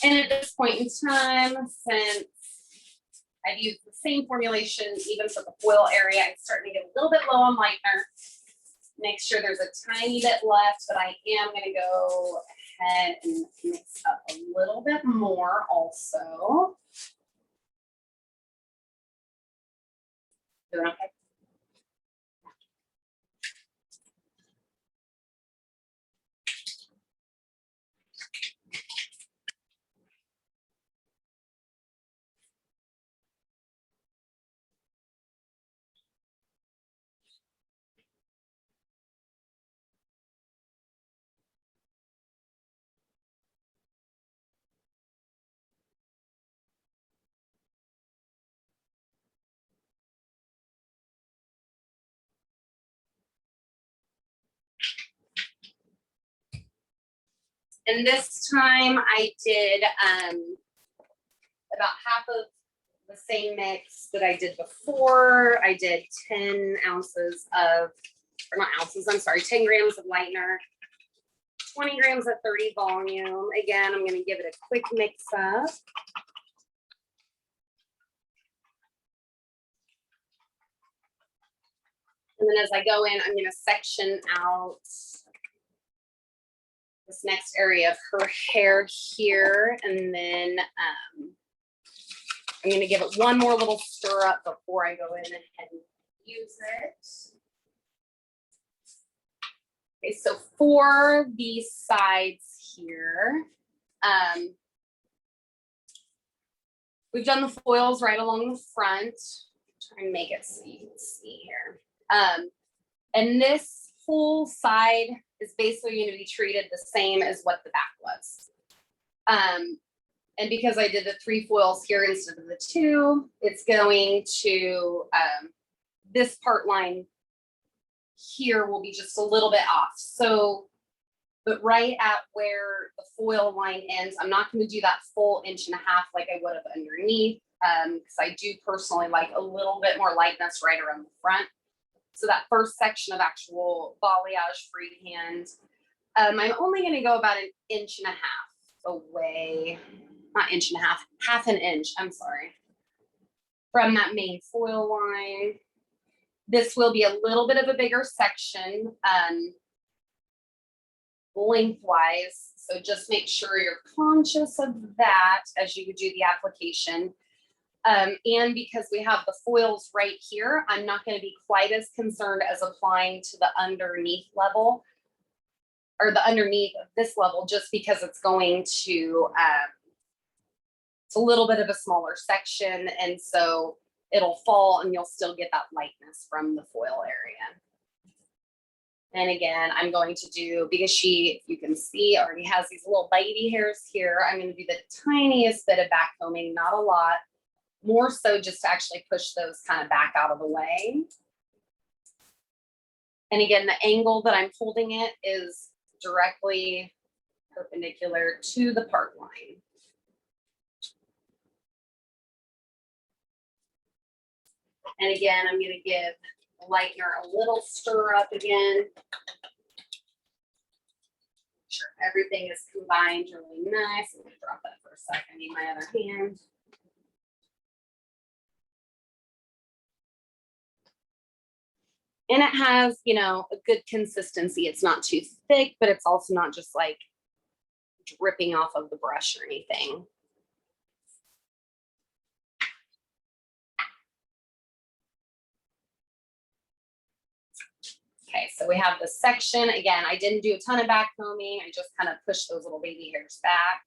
Speaker 1: And at this point in time, since I've used the same formulation, even for the foil area, I'm starting to get a little bit low on lightener. Make sure there's a tiny bit left, but I am gonna go ahead and mix up a little bit more also. Doing okay? And this time I did about half of the same mix that I did before. I did 10 ounces of, or not ounces, I'm sorry, 10 grams of lightener, 20 grams of 30 volume. Again, I'm gonna give it a quick mix up. And then as I go in, I'm gonna section out this next area of her hair here, and then I'm gonna give it one more little stir up before I go in and use it. Okay, so for these sides here, we've done the foils right along the front. Try and make it so you can see here. And this whole side is basically going to be treated the same as what the back was. And because I did the 3 foils here instead of the 2, it's going to, this part line here will be just a little bit off. So, but right at where the foil line ends, I'm not going to do that full 1.5 inches like I would have underneath, because I do personally like a little bit more lightness right around the front. So that first section of actual balayage freehand, I'm only going to go about 1.5 inches away. not inch and a half, half an inch, I'm sorry, from that main foil line. This will be a little bit of a bigger section, lengthwise. So just make sure you're conscious of that as you do the application. And because we have the foils right here, I'm not going to be quite as concerned as applying to the underneath level or the underneath of this level, just because it's going to, it's a little bit of a smaller section. And so it'll fall and you'll still get that lightness from the foil area. And again, I'm going to do, because she, you can see, already has these little bitey hairs here. I'm going to do the tiniest bit of back combing, not a lot, more so just to actually push those kind of back out of the way. And again, the angle that I'm holding it is directly perpendicular to the part line. And again, I'm going to give the lightener a little stir up again. Make sure everything is combined really nice. I'm going to drop that for a second. I need my other hand. And it has, you know, a good consistency. It's not too thick, but it's also not just like dripping off of the brush or anything. Okay, so we have this section. Again, I didn't do a ton of back combing. I just kind of pushed those little baby hairs back.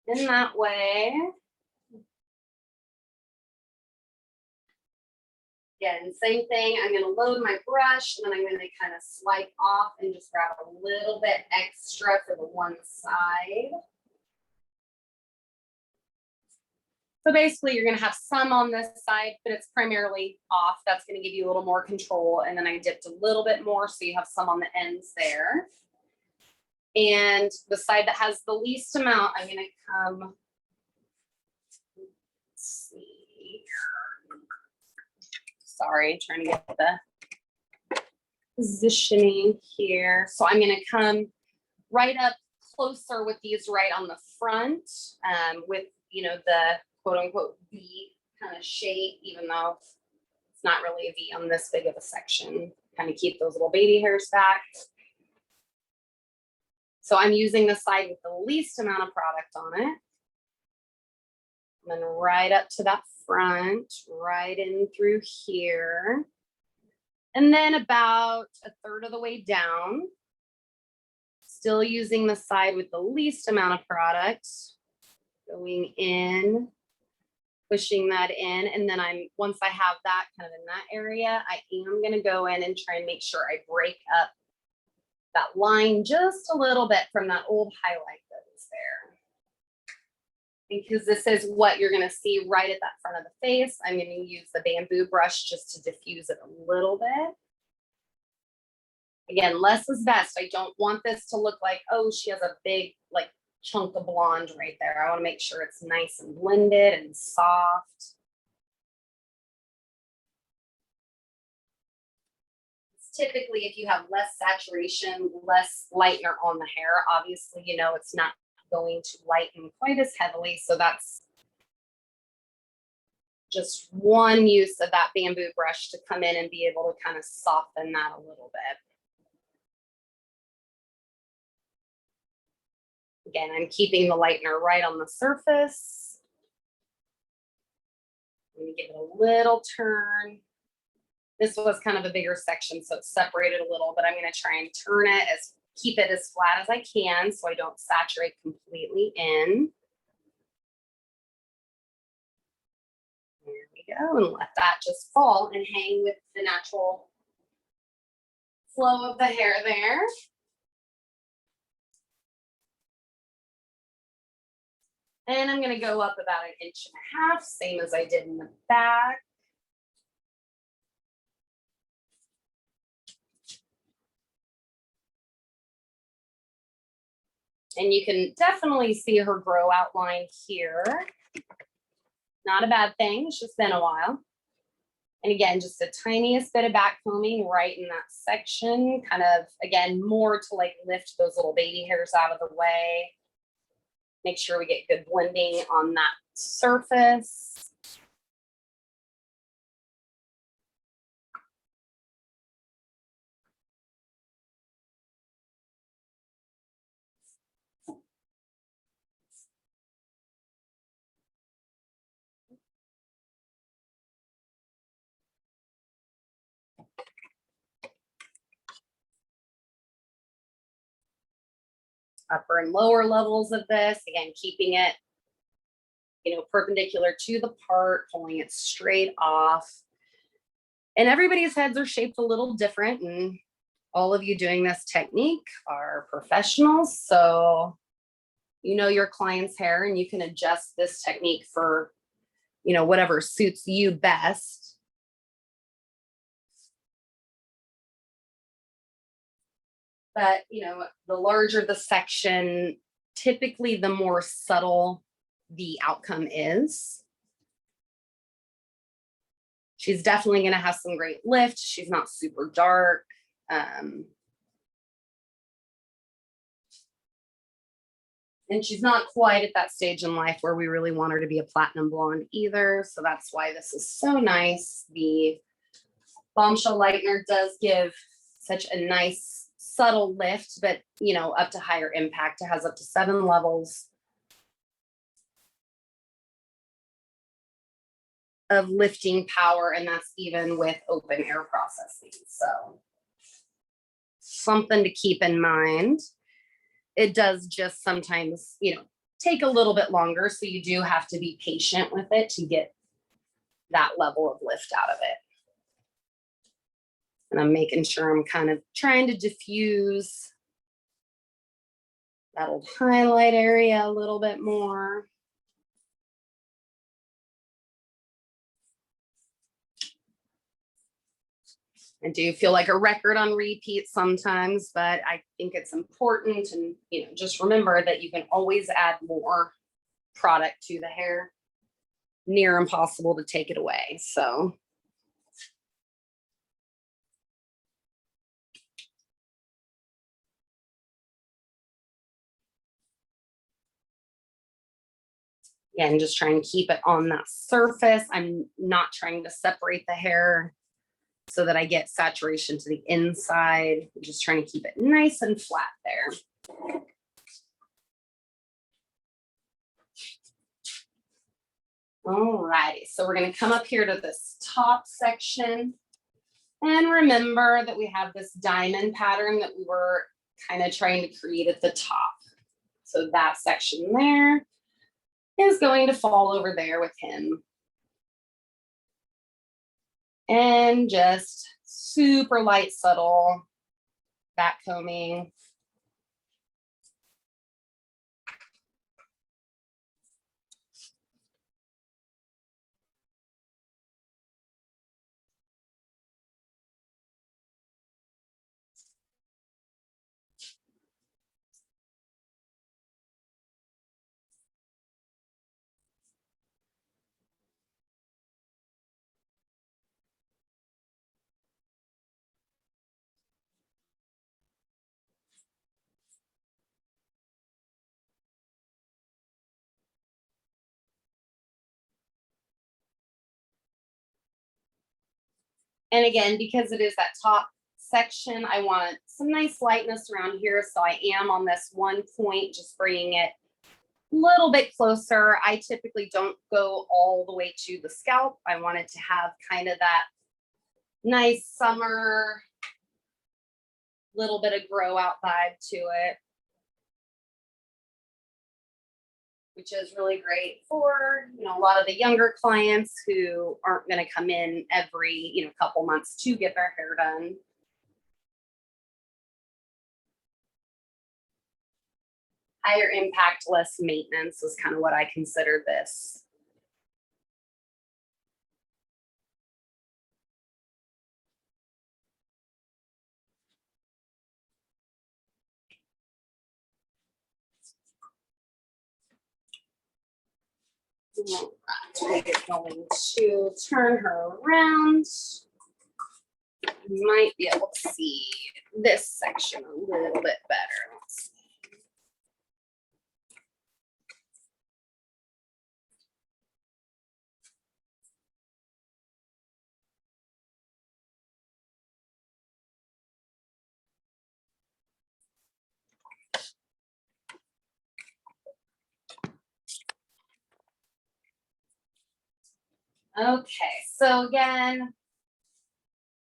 Speaker 1: In that way. Again, same thing. I'm going to load my brush and then I'm going to kind of swipe off and just grab a little bit extra for the one side. So basically you're going to have some on this side, but it's primarily off. That's going to give you a little more control. And then I dipped a little bit more so you have some on the ends there. And the side that has the least amount, I'm going to come, let's see. Sorry, trying to get the positioning here. So I'm going to come right up closer with these right on the front with, you know, the quote unquote V kind of shape, even though it's not really a V on this big of a section. Kind of keep those little baby hairs back. So I'm using the side with the least amount of product on it. And then right up to that front, right in through here. And then about a third of the way down, still using the side with the least amount of product, going in, pushing that in. And then once I have that kind of in that area, I am going to go in and try and make sure I break up that line just a little bit from that old highlight that was there. Because this is what you're going to see right at that front of the face. I'm going to use the bamboo brush just to diffuse it a little bit. Again, less is best. I don't want this to look like, oh, she has a big like chunk of blonde right there. I want to make sure it's nice and blended and soft. Typically, if you have less saturation, less lightener on the hair, obviously, you know, it's not going to lighten quite as heavily. So that's just one use of that bamboo brush to come in and be able to kind of soften that a little bit. Again, I'm keeping the lightener right on the surface. I'm going to give it a little turn. This was kind of a bigger section, so it's separated a little, but I'm going to try and turn it keep it as flat as I can so I don't saturate completely in. There we go, and let that just fall and hang with the natural flow of the hair there. And I'm going to go up about 1.5 inches, same as I did in the back. And you can definitely see her grow outline here. Not a bad thing, it's just been a while. And again, just the tiniest bit of back combing right in that section, kind of, again, more to like lift those little baby hairs out of the way. Make sure we get good blending on that surface. Upper and lower levels of this, again, keeping it, perpendicular to the part, pulling it straight off. And everybody's heads are shaped a little different, and all of you doing this technique are professionals. So you know your client's hair, and you can adjust this technique for, whatever suits you best. But, the larger the section, typically the more subtle the outcome is. She's definitely going to have some great lift. She's not super dark. And she's not quite at that stage in life where we really want her to be a platinum blonde either. So that's why this is so nice. The Bombshell Lightener does give such a nice subtle lift, but up to higher impact. It has up to 7 levels of lifting power, and that's even with open air processing. So something to keep in mind. It does just sometimes, take a little bit longer. So you do have to be patient with it to get that level of lift out of it. And I'm making sure I'm kind of trying to diffuse that old highlight area a little bit more. I do feel like a record on repeat sometimes, but I think it's important. And, just remember that you can always add more product to the hair. Near impossible to take it away. So. Again, just trying to keep it on that surface. I'm not trying to separate the hair so that I get saturation to the inside. I'm just trying to keep it nice and flat there. All righty, so we're going to come up here to this top section. And remember that we have this diamond pattern that we were kind of trying to create at the top. So that section there is going to fall over there with him. And just super light, subtle back combing. And again, because it is that top section, I want some nice lightness around here. So I am on this one point, just bringing it a little bit closer. I typically don't go all the way to the scalp. I want it to have kind of that nice summer, little bit of grow out vibe to it, which is really great for, a lot of the younger clients who aren't going to come in every, couple months to get their hair done. Higher impact, less maintenance is kind of what I consider this. All right, we're going to turn her around. You might be able to see this section a little bit better. Let's see. Okay, so again,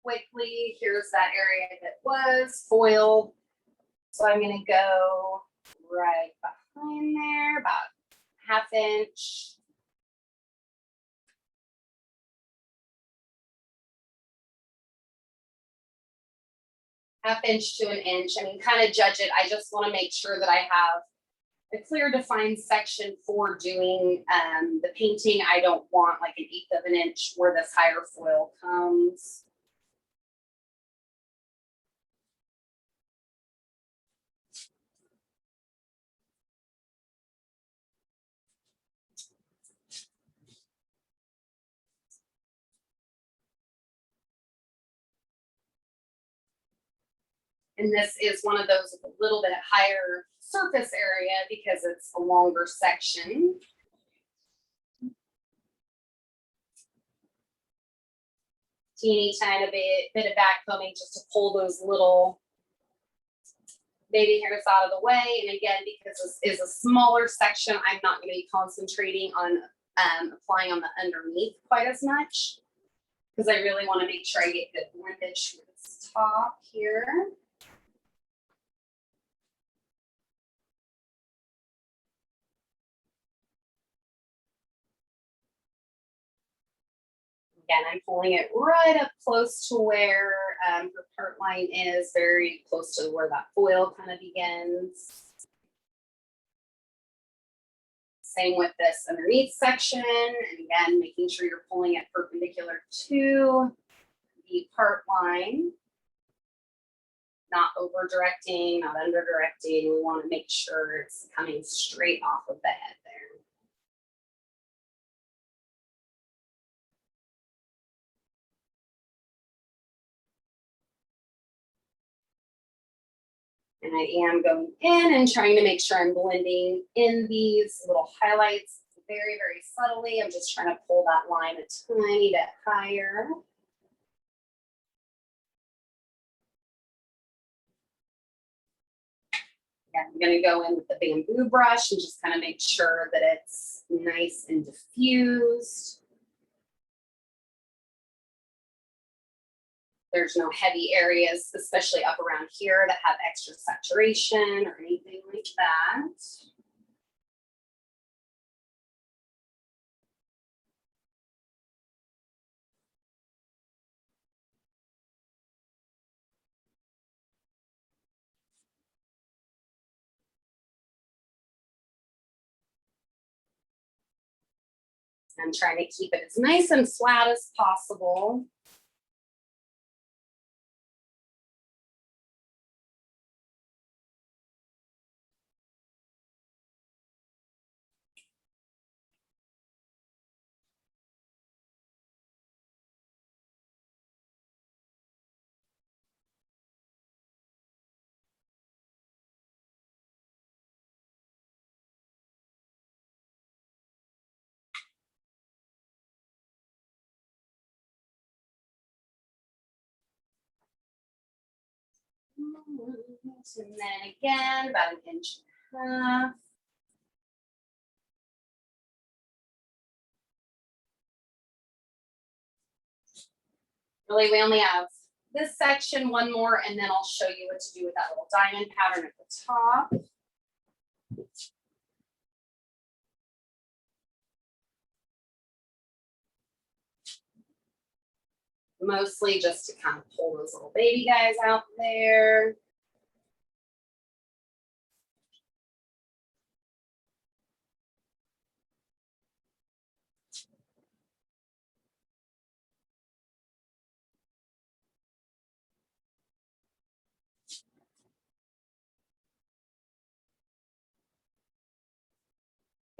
Speaker 1: quickly, here's that area that was foiled. So I'm gonna go right behind there, about ½ inch. ½ inch to an inch. I mean, kind of judge it. I just want to make sure that I have a clear defined section for doing the painting. I don't want like 1/8 of an inch where this higher foil comes. And this is one of those with a little bit higher surface area because it's a longer section. Teeny tiny bit of back combing just to pull those little baby hairs out of the way. And again, because this is a smaller section, I'm not going to be concentrating on applying on the underneath quite as much because I really want to make sure I get good blendage through this top here. Again, I'm pulling it right up close to where her part line is, very close to where that foil kind of begins. Same with this underneath section. And again, making sure you're pulling it perpendicular to the part line. Not over directing, not under directing. We want to make sure it's coming straight off of the head there. And I am going in and trying to make sure I'm blending in these little highlights very, very subtly. I'm just trying to pull that line a tiny bit higher. I'm going to go in with the bamboo brush and just kind of make sure that it's nice and diffused. There's no heavy areas, especially up around here, that have extra saturation or anything like that. I'm trying to keep it as nice and flat as possible. And then again, about 1.5 inches. Really, we only have this section, one more, and then I'll show you what to do with that little diamond pattern at the top. Mostly just to kind of pull those little baby guys out there.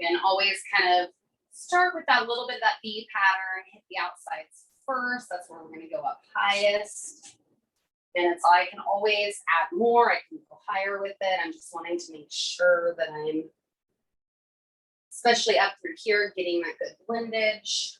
Speaker 1: And always kind of start with that little bit of that V pattern, hit the outsides first. That's where we're going to go up highest. And it's, I can always add more. I can go higher with it. I'm just wanting to make sure that I'm, especially up through here, getting that good blendage.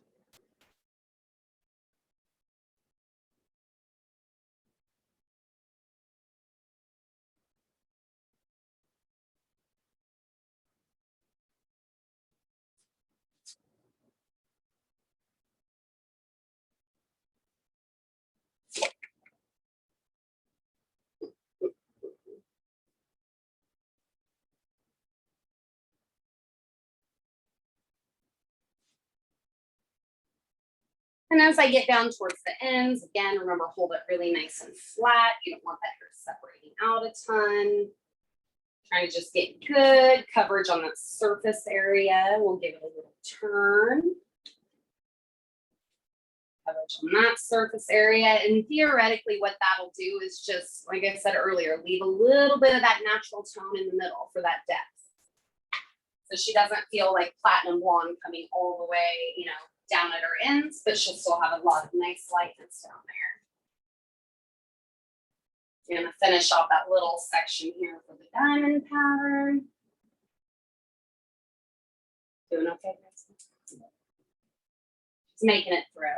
Speaker 1: And as I get down towards the ends, again, remember, hold it really nice and flat. You don't want that hair separating out a ton. Trying to just get good coverage on that surface area. We'll give it a little turn. Coverage on that surface area. And theoretically, what that'll do is just, like I said earlier, leave a little bit of that natural tone in the middle for that depth. So she doesn't feel like platinum blonde coming all the way, you know, down at her ends, but she'll still have a lot of nice lightness down there. I'm gonna finish off that little section here for the diamond pattern. Doing okay, guys? Just making it through.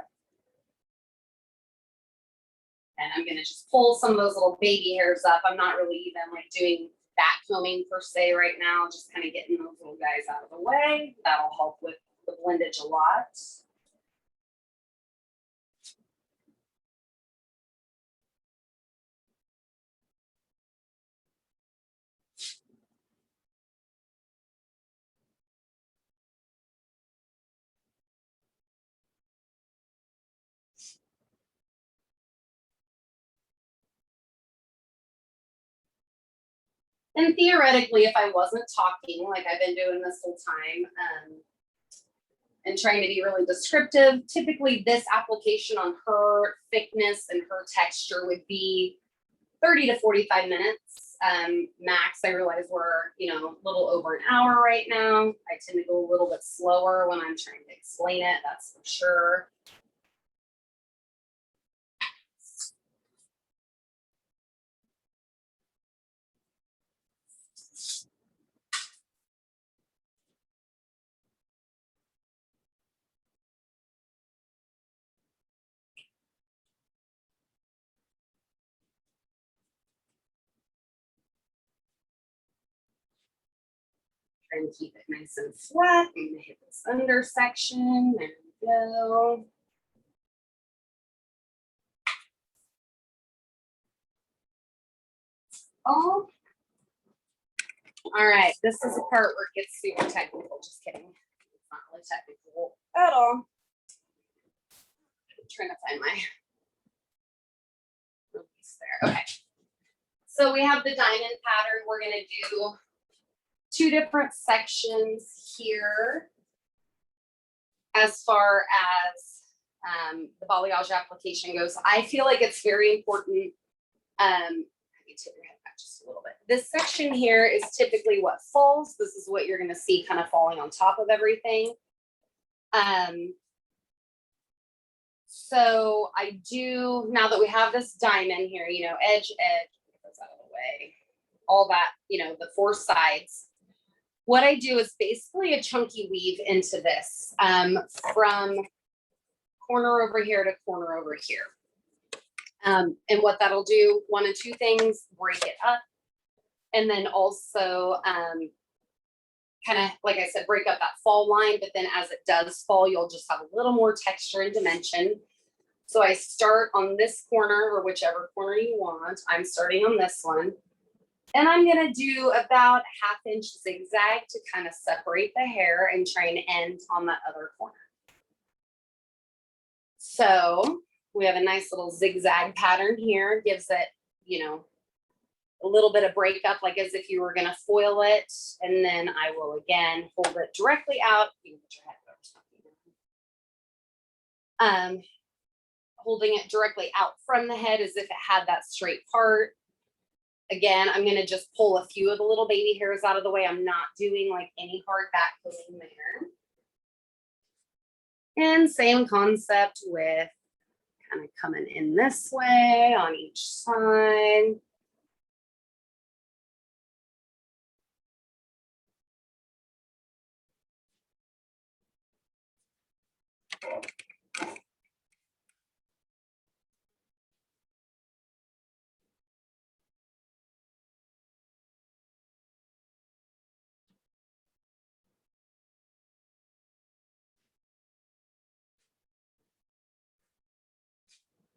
Speaker 1: And I'm gonna just pull some of those little baby hairs up. I'm not really even like doing back combing per se right now, just kind of getting those little guys out of the way. That'll help with the blendage a lot. And theoretically, if I wasn't talking like I've been doing this whole time, and trying to be really descriptive, typically this application on her thickness and her texture would be 30 to 45 minutes max. I realize we're, you know, a little over an hour right now. I tend to go a little bit slower when I'm trying to explain it, that's for sure. Trying to keep it nice and flat. I'm gonna hit this under section. There we go. Oh. All right, this is the part where it gets super technical. Just kidding. It's not really technical at all. I'm trying to find my release there. Okay. So we have the diamond pattern. We're gonna do 2 different sections here as far as the balayage application goes. I feel like it's very important. I need to tip your head back just a little bit. This section here is typically what falls. This is what you're going to see kind of falling on top of everything. So I do, now that we have this diamond here, you know, edge, get those out of the way, all that, you know, the 4 sides. What I do is basically a chunky weave into this from corner over here to corner over here. And what that'll do, 1 of 2 things, break it up. And then also kind of, like I said, break up that fall line. But then as it does fall, you'll just have a little more texture and dimension. So I start on this corner or whichever corner you want. I'm starting on this one. And I'm gonna do about 1/2 inch zigzag to kind of separate the hair and try and end on that other corner. So we have a nice little zigzag pattern here. Gives it, you know, a little bit of breakup, like as if you were gonna foil it. And then I will again hold it directly out. You can put your head over. Holding it directly out from the head as if it had that straight part. Again, I'm going to just pull a few of the little baby hairs out of the way. I'm not doing like any hard back pulling there. And same concept with kind of coming in this way on each side.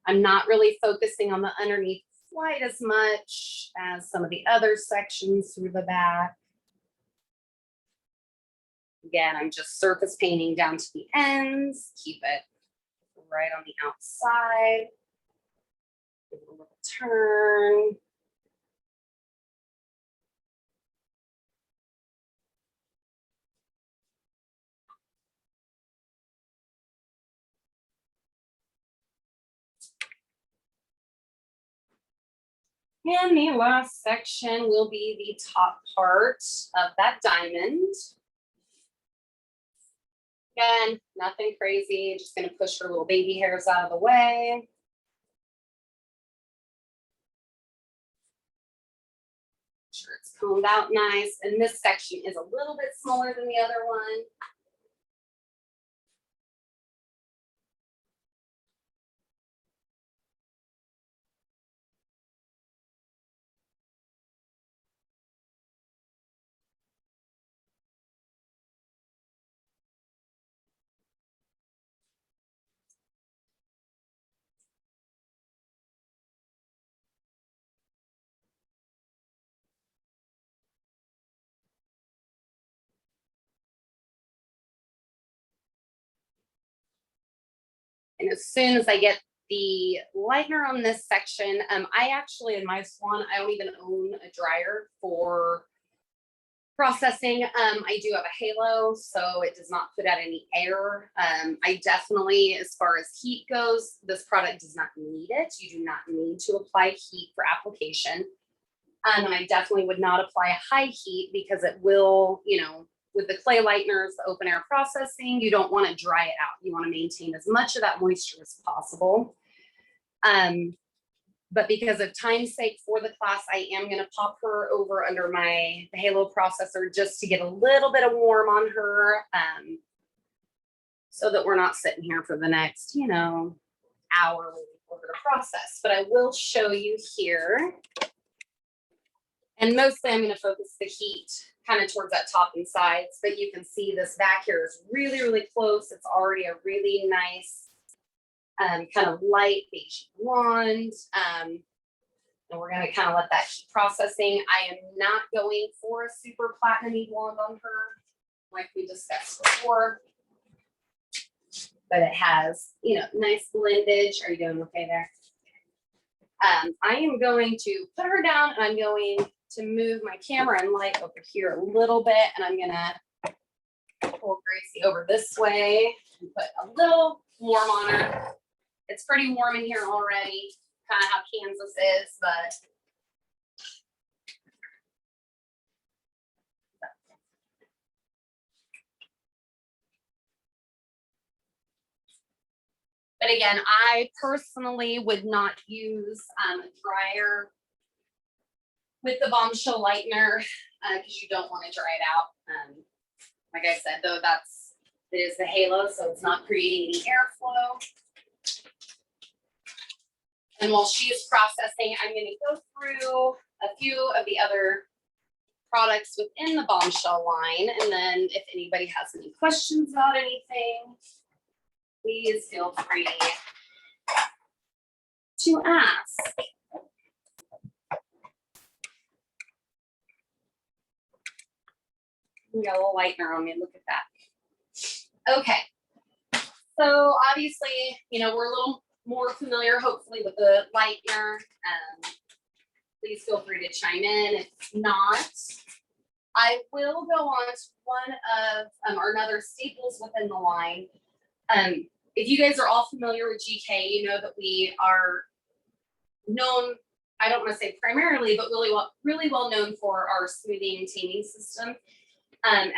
Speaker 1: I'm not really focusing on the underneath quite as much as some of the other sections through the back. Again, I'm just surface painting down to the ends, keep it right on the outside. Give it a little turn. And the last section will be the top part of that diamond. Again, nothing crazy, just gonna push her little baby hairs out of the way. Sure it's combed out nice. And this section is a little bit smaller than the other one. And as soon as I get the lightener on this section, I actually, in my salon, I don't even own a dryer for processing. I do have a halo, so it does not put out any air. I definitely, as far as heat goes, this product does not need it. You do not need to apply heat for application. And I definitely would not apply a high heat because it will, you know, with the clay lighteners, the open air processing, you don't want to dry it out. You want to maintain as much of that moisture as possible. But because of time's sake for the class, I am going to pop her over under the halo processor just to get a little bit of warm on her, so that we're not sitting here for the next, you know, hour waiting for her to process. But I will show you here. And mostly I'm going to focus the heat kind of towards that top and sides, but you can see this back here is really, really close. It's already a really nice kind of light beige blonde. And we're going to kind of let that keep processing. I am not going for a super platinum blonde on her like we discussed before, but it has, you know, nice blendage. Are you doing okay there? I am going to put her down and I'm going to move my camera and light over here a little bit, and I'm gonna pull Gracie over this way and put a little warm on her. It's pretty warm in here already, kind of how Kansas is, but again, I personally would not use a dryer with the Bombshell lightener because you don't want to dry it out. Like I said, though, it is the halo, so it's not creating any airflow. And while she is processing, I'm going to go through a few of the other products within the Bombshell line. And then if anybody has any questions about anything, please feel free to ask. We got a little lightener on me, look at that. Okay, so obviously, you know, we're a little more familiar, hopefully, with the lightener. Please feel free to chime in. If not, I will go on to one of our other staples within the line. If you guys are all familiar with GK, you know that we are known, I don't want to say primarily, but really well known for our smoothing and taming system.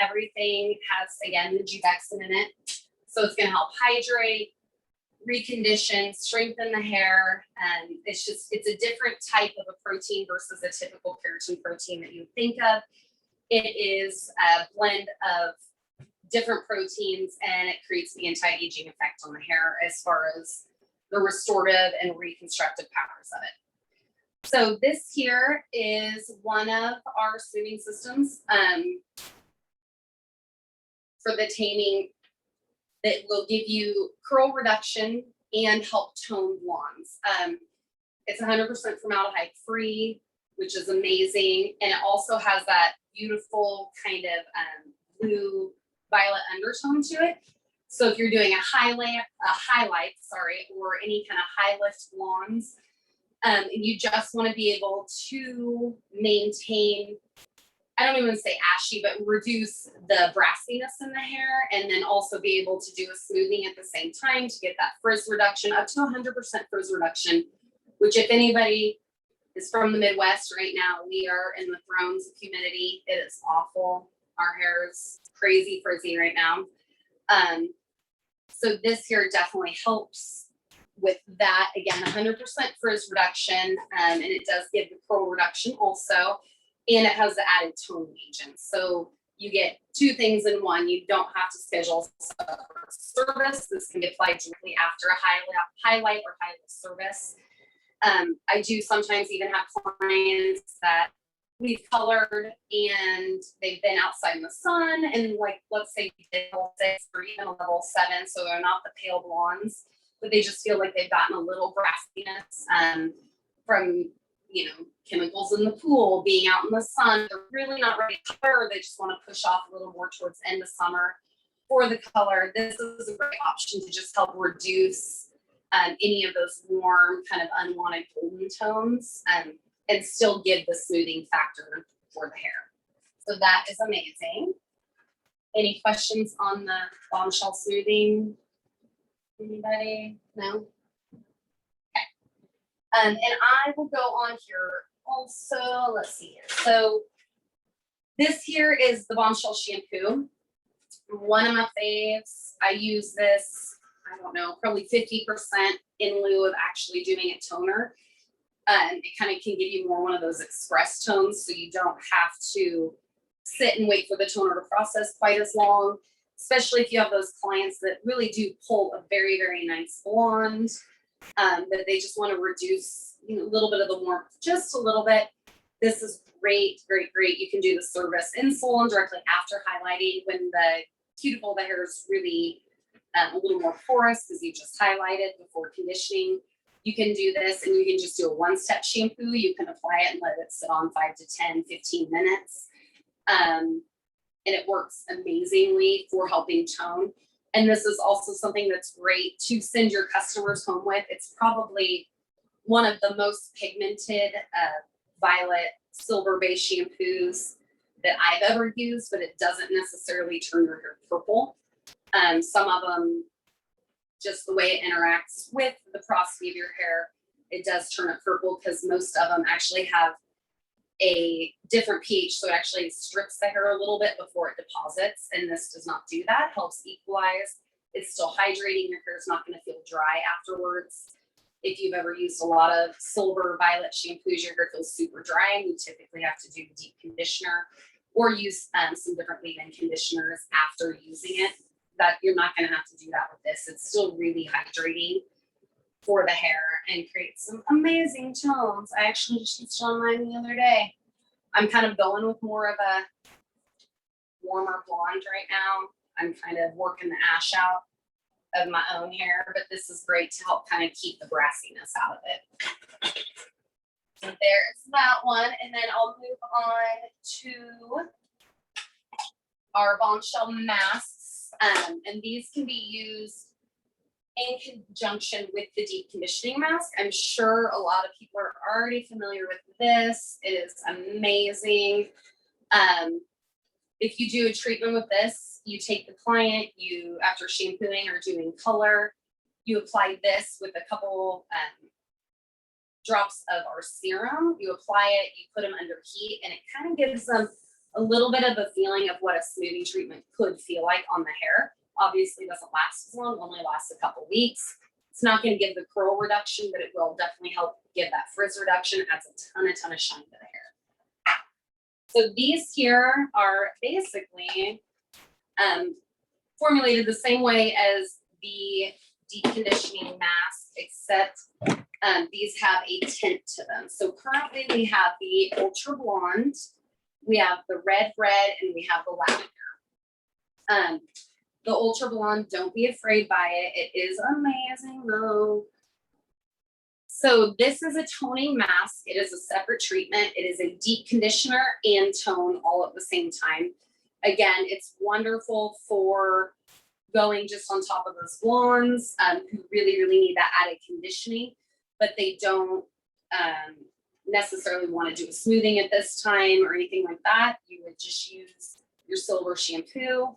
Speaker 1: Everything has, again, the Juvexin in it. So it's going to help hydrate, recondition, strengthen the hair. And it's a different type of a protein versus a typical keratin protein that you would think of. It is a blend of different proteins and it creates the anti-aging effect on the hair as far as the restorative and reconstructive powers of it. So this here is one of our smoothing systems. For the taming that will give you curl reduction and help tone blondes. It's 100% formaldehyde free, which is amazing. And it also has that beautiful kind of blue violet undertone to it. So if you're doing a highlight, or any kind of high lift blondes, and you just want to be able to maintain, I don't even say ashy, but reduce the brassiness in the hair, and then also be able to do a smoothing at the same time to get that frizz reduction, up to 100% frizz reduction, which if anybody is from the Midwest right now, we are in the throes of humidity. It is awful. Our hair is crazy frizzy right now. So this here definitely helps with that. Again, 100% frizz reduction, and it does give the curl reduction also, and it has the added toning agent. So you get two things in one. You don't have to schedule a service. This can be applied directly after a highlight or highlight service. I do sometimes even have clients that we've colored and they've been outside in the sun, and like, let's say level 6 or even a level 7, so they're not the pale blondes, but they just feel like they've gotten a little brassiness from, you know, chemicals in the pool, being out in the sun. They're really not ready to color. They just want to push off a little more towards end of summer for the color. This is a great option to just help reduce any of those warm, kind of unwanted golden tones, and still give the smoothing factor for the hair. So that is amazing. Any questions on the Bombshell smoothing? Anybody? No? Okay. And I will go on here also. Let's see here. So this here is the Bombshell Shampoo. One of my faves. I use this, I don't know, probably 50% in lieu of actually doing a toner. It kind of can give you more one of those express tones, so you don't have to sit and wait for the toner to process quite as long, especially if you have those clients that really do pull a very, very nice blonde, that they just want to reduce, you know, a little bit of the warmth, just a little bit. This is great, great, great. You can do the service in salon directly after highlighting when the cuticle of the hair is really a little more porous because you just highlighted before conditioning. You can do this and you can just do a one-step shampoo. You can apply it and let it sit on 5 to 10, 15 minutes. And it works amazingly for helping tone. And this is also something that's great to send your customers home with. It's probably one of the most pigmented violet silver-based shampoos that I've ever used, but it doesn't necessarily turn your hair purple. Some of them, just the way it interacts with the porosity of your hair, it does turn it purple because most of them actually have a different pH, so it actually strips the hair a little bit before it deposits, and this does not do that. Helps equalize. It's still hydrating. Your hair is not going to feel dry afterwards. If you've ever used a lot of silver violet shampoos, your hair feels super dry, and you typically have to do the deep conditioner or use some different leave-in conditioners after using it. That you're not going to have to do that with this. It's still really hydrating for the hair and creates some amazing tones. I actually just used on mine the other day. I'm kind of going with more of a warmer blonde right now. I'm kind of working the ash out of my own hair, but this is great to help kind of keep the brassiness out of it. So there's that one. And then I'll move on to our Bombshell masks. And these can be used in conjunction with the deep conditioning mask. I'm sure a lot of people are already familiar with this. It is amazing. If you do a treatment with this, you take the client, you, after shampooing or doing color, you apply this with a couple drops of our serum. You apply it, you put them under heat, and it kind of gives them a little bit of a feeling of what a smoothing treatment could feel like on the hair. Obviously, it doesn't last as long, only lasts a couple weeks. It's not going to give the curl reduction, but it will definitely help give that frizz reduction. It adds a ton of shine to the hair. So these here are basically formulated the same way as the deep conditioning mask, except these have a tint to them. So currently we have the Ultra Blonde, we have the red, and we have the lavender. The Ultra Blonde, don't be afraid by it. It is amazing though. So this is a toning mask. It is a separate treatment. It is a deep conditioner and tone all at the same time. Again, it's wonderful for going just on top of those blondes who really, really need that added conditioning, but they don't necessarily want to do a smoothing at this time or anything like that, you would just use your silver shampoo,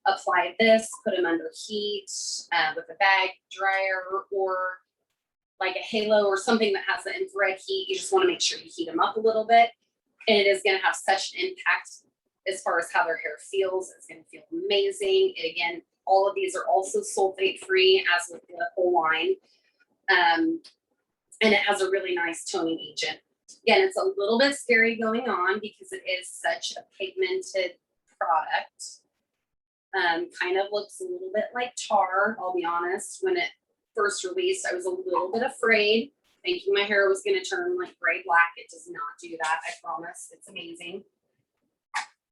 Speaker 1: apply this, put them under heat with a bag dryer or like a halo or something that has the infrared heat. You just want to make sure you heat them up a little bit. And it is going to have such an impact as far as how their hair feels. It's going to feel amazing. And again, all of these are also sulfate free, as with the whole line. And it has a really nice toning agent. Again, it's a little bit scary going on because it is such a pigmented product. Kind of looks a little bit like tar, I'll be honest. When it first released, I was a little bit afraid, thinking my hair was going to turn like gray black. It does not do that, I promise. It's amazing.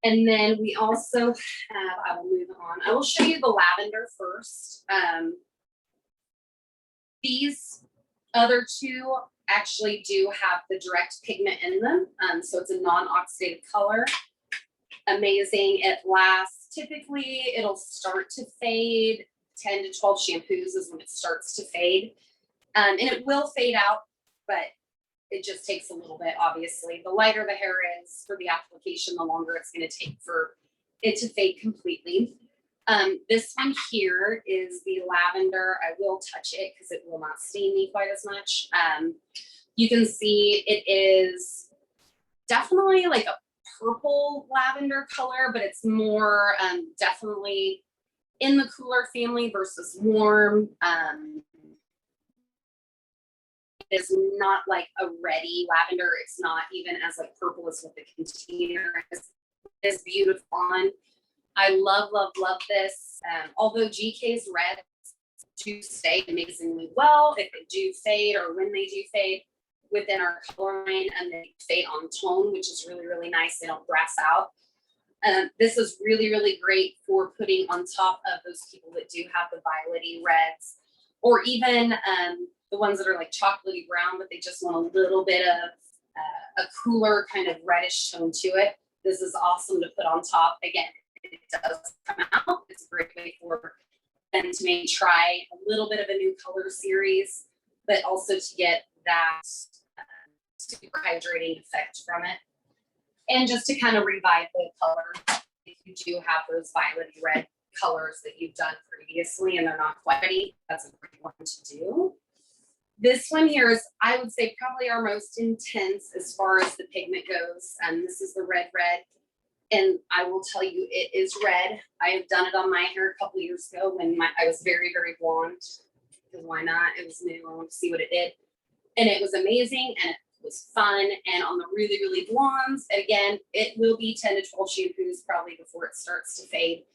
Speaker 1: And then we also have, I will move on. I will show you the lavender first. These other two actually do have the direct pigment in them. So it's a non-oxidative color. Amazing. It lasts, typically it'll start to fade. 10 to 12 shampoos is when it starts to fade. And it will fade out, but it just takes a little bit, obviously. The lighter the hair is for the application, the longer it's going to take for it to fade completely. This one here is the lavender. I will touch it because it will not stain me quite as much. You can see it is definitely like a purple lavender color, but it's more definitely in the cooler family versus warm. It is not like a reddy lavender. It's not even as like purple as what the container is. It's beautiful on. I love, love, love this. Although GK's reds do stay amazingly well, if they do fade or when they do fade within our color line, and they fade on tone, which is really, really nice. They don't brass out. This is really, really great for putting on top of those people that do have the violety reds, or even the ones that are like chocolatey brown, but they just want a little bit of a cooler kind of reddish tone to it. This is awesome to put on top. Again, it does come out. It's a great way for them to maybe try a little bit of a new color series, but also to get that super hydrating effect from it. And just to kind of revive the color, if you do have those violet red colors that you've done previously and they're not quite ready, that's a great one to do. This one here is, I would say, probably our most intense as far as the pigment goes. And this is the red. And I will tell you, it is red. I have done it on my hair a couple years ago when I was very, very blonde. Because why not? It was new. I wanted to see what it did. And it was amazing. And it was fun. And on the really, really blondes, again, it will be 10 to 12 shampoos probably before it starts to fade.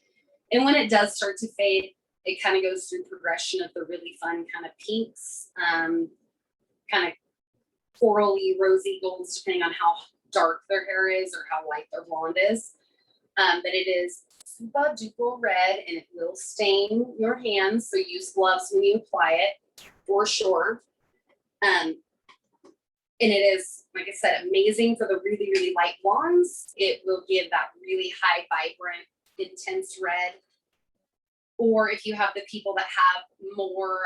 Speaker 1: And when it does start to fade, it kind of goes through progression of the really fun kind of pinks, kind of corally, rosy golds, depending on how dark their hair is or how light their blonde is. But it is super duper red, and it will stain your hands. So use gloves when you apply it for sure. And it is, like I said, amazing for the really, really light blondes. It will give that really high, vibrant, intense red. Or if you have the people that have more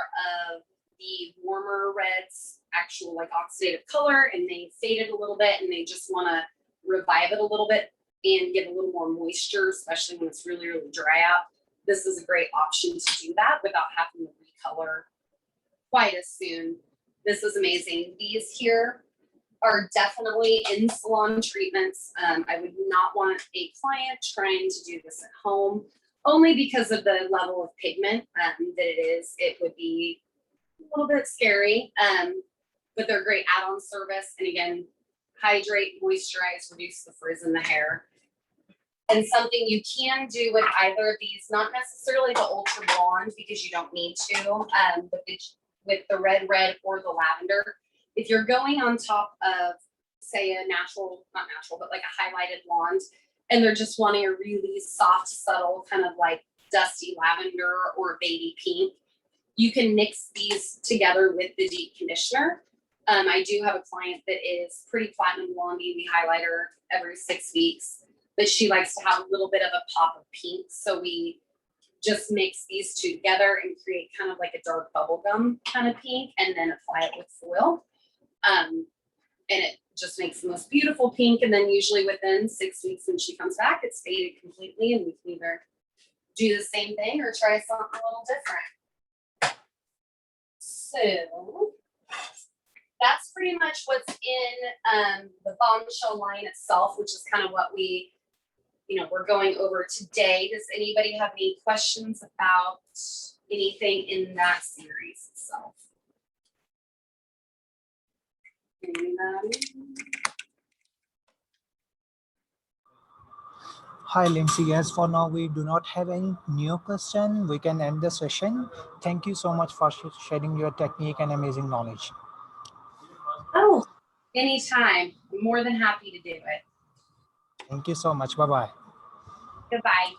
Speaker 1: of the warmer reds, actual like oxidative color, and they faded a little bit and they just want to revive it a little bit and get a little more moisture, especially when it's really, really dry out, this is a great option to do that without having to recolor quite as soon. This is amazing. These here are definitely in salon treatments. I would not want a client trying to do this at home, only because of the level of pigment that it is. It would be a little bit scary, but they're great add-on service. And again, hydrate, moisturize, reduce the frizz in the hair. And something you can do with either of these, not necessarily the ultra blonde because you don't need to, but with the red or the lavender, if you're going on top of, say, a natural, not natural, but like a highlighted blonde, and they're just wanting a really soft, subtle, kind of like dusty lavender or baby pink, you can mix these together with the deep conditioner. I do have a client that is pretty platinum blondie. We highlight her every 6 weeks, but she likes to have a little bit of a pop of pink. So we just mix these two together and create kind of like a dark bubblegum kind of pink, and then apply it with foil. And it just makes the most beautiful pink. And then usually within 6 weeks when she comes back, it's faded completely, and we can either do the same thing or try something a little different. So that's pretty much what's in the Bombshell line itself, which is kind of what we're going over today. Does anybody have any questions about anything in that series itself? Anybody?
Speaker 6: Hi, Lindsay. As for now, we do not have any new question. We can end the session. Thank you so much for sharing your technique and amazing knowledge.
Speaker 1: Oh, anytime. I'm more than happy to do it.
Speaker 6: Thank you so much. Bye-bye.
Speaker 1: Goodbye.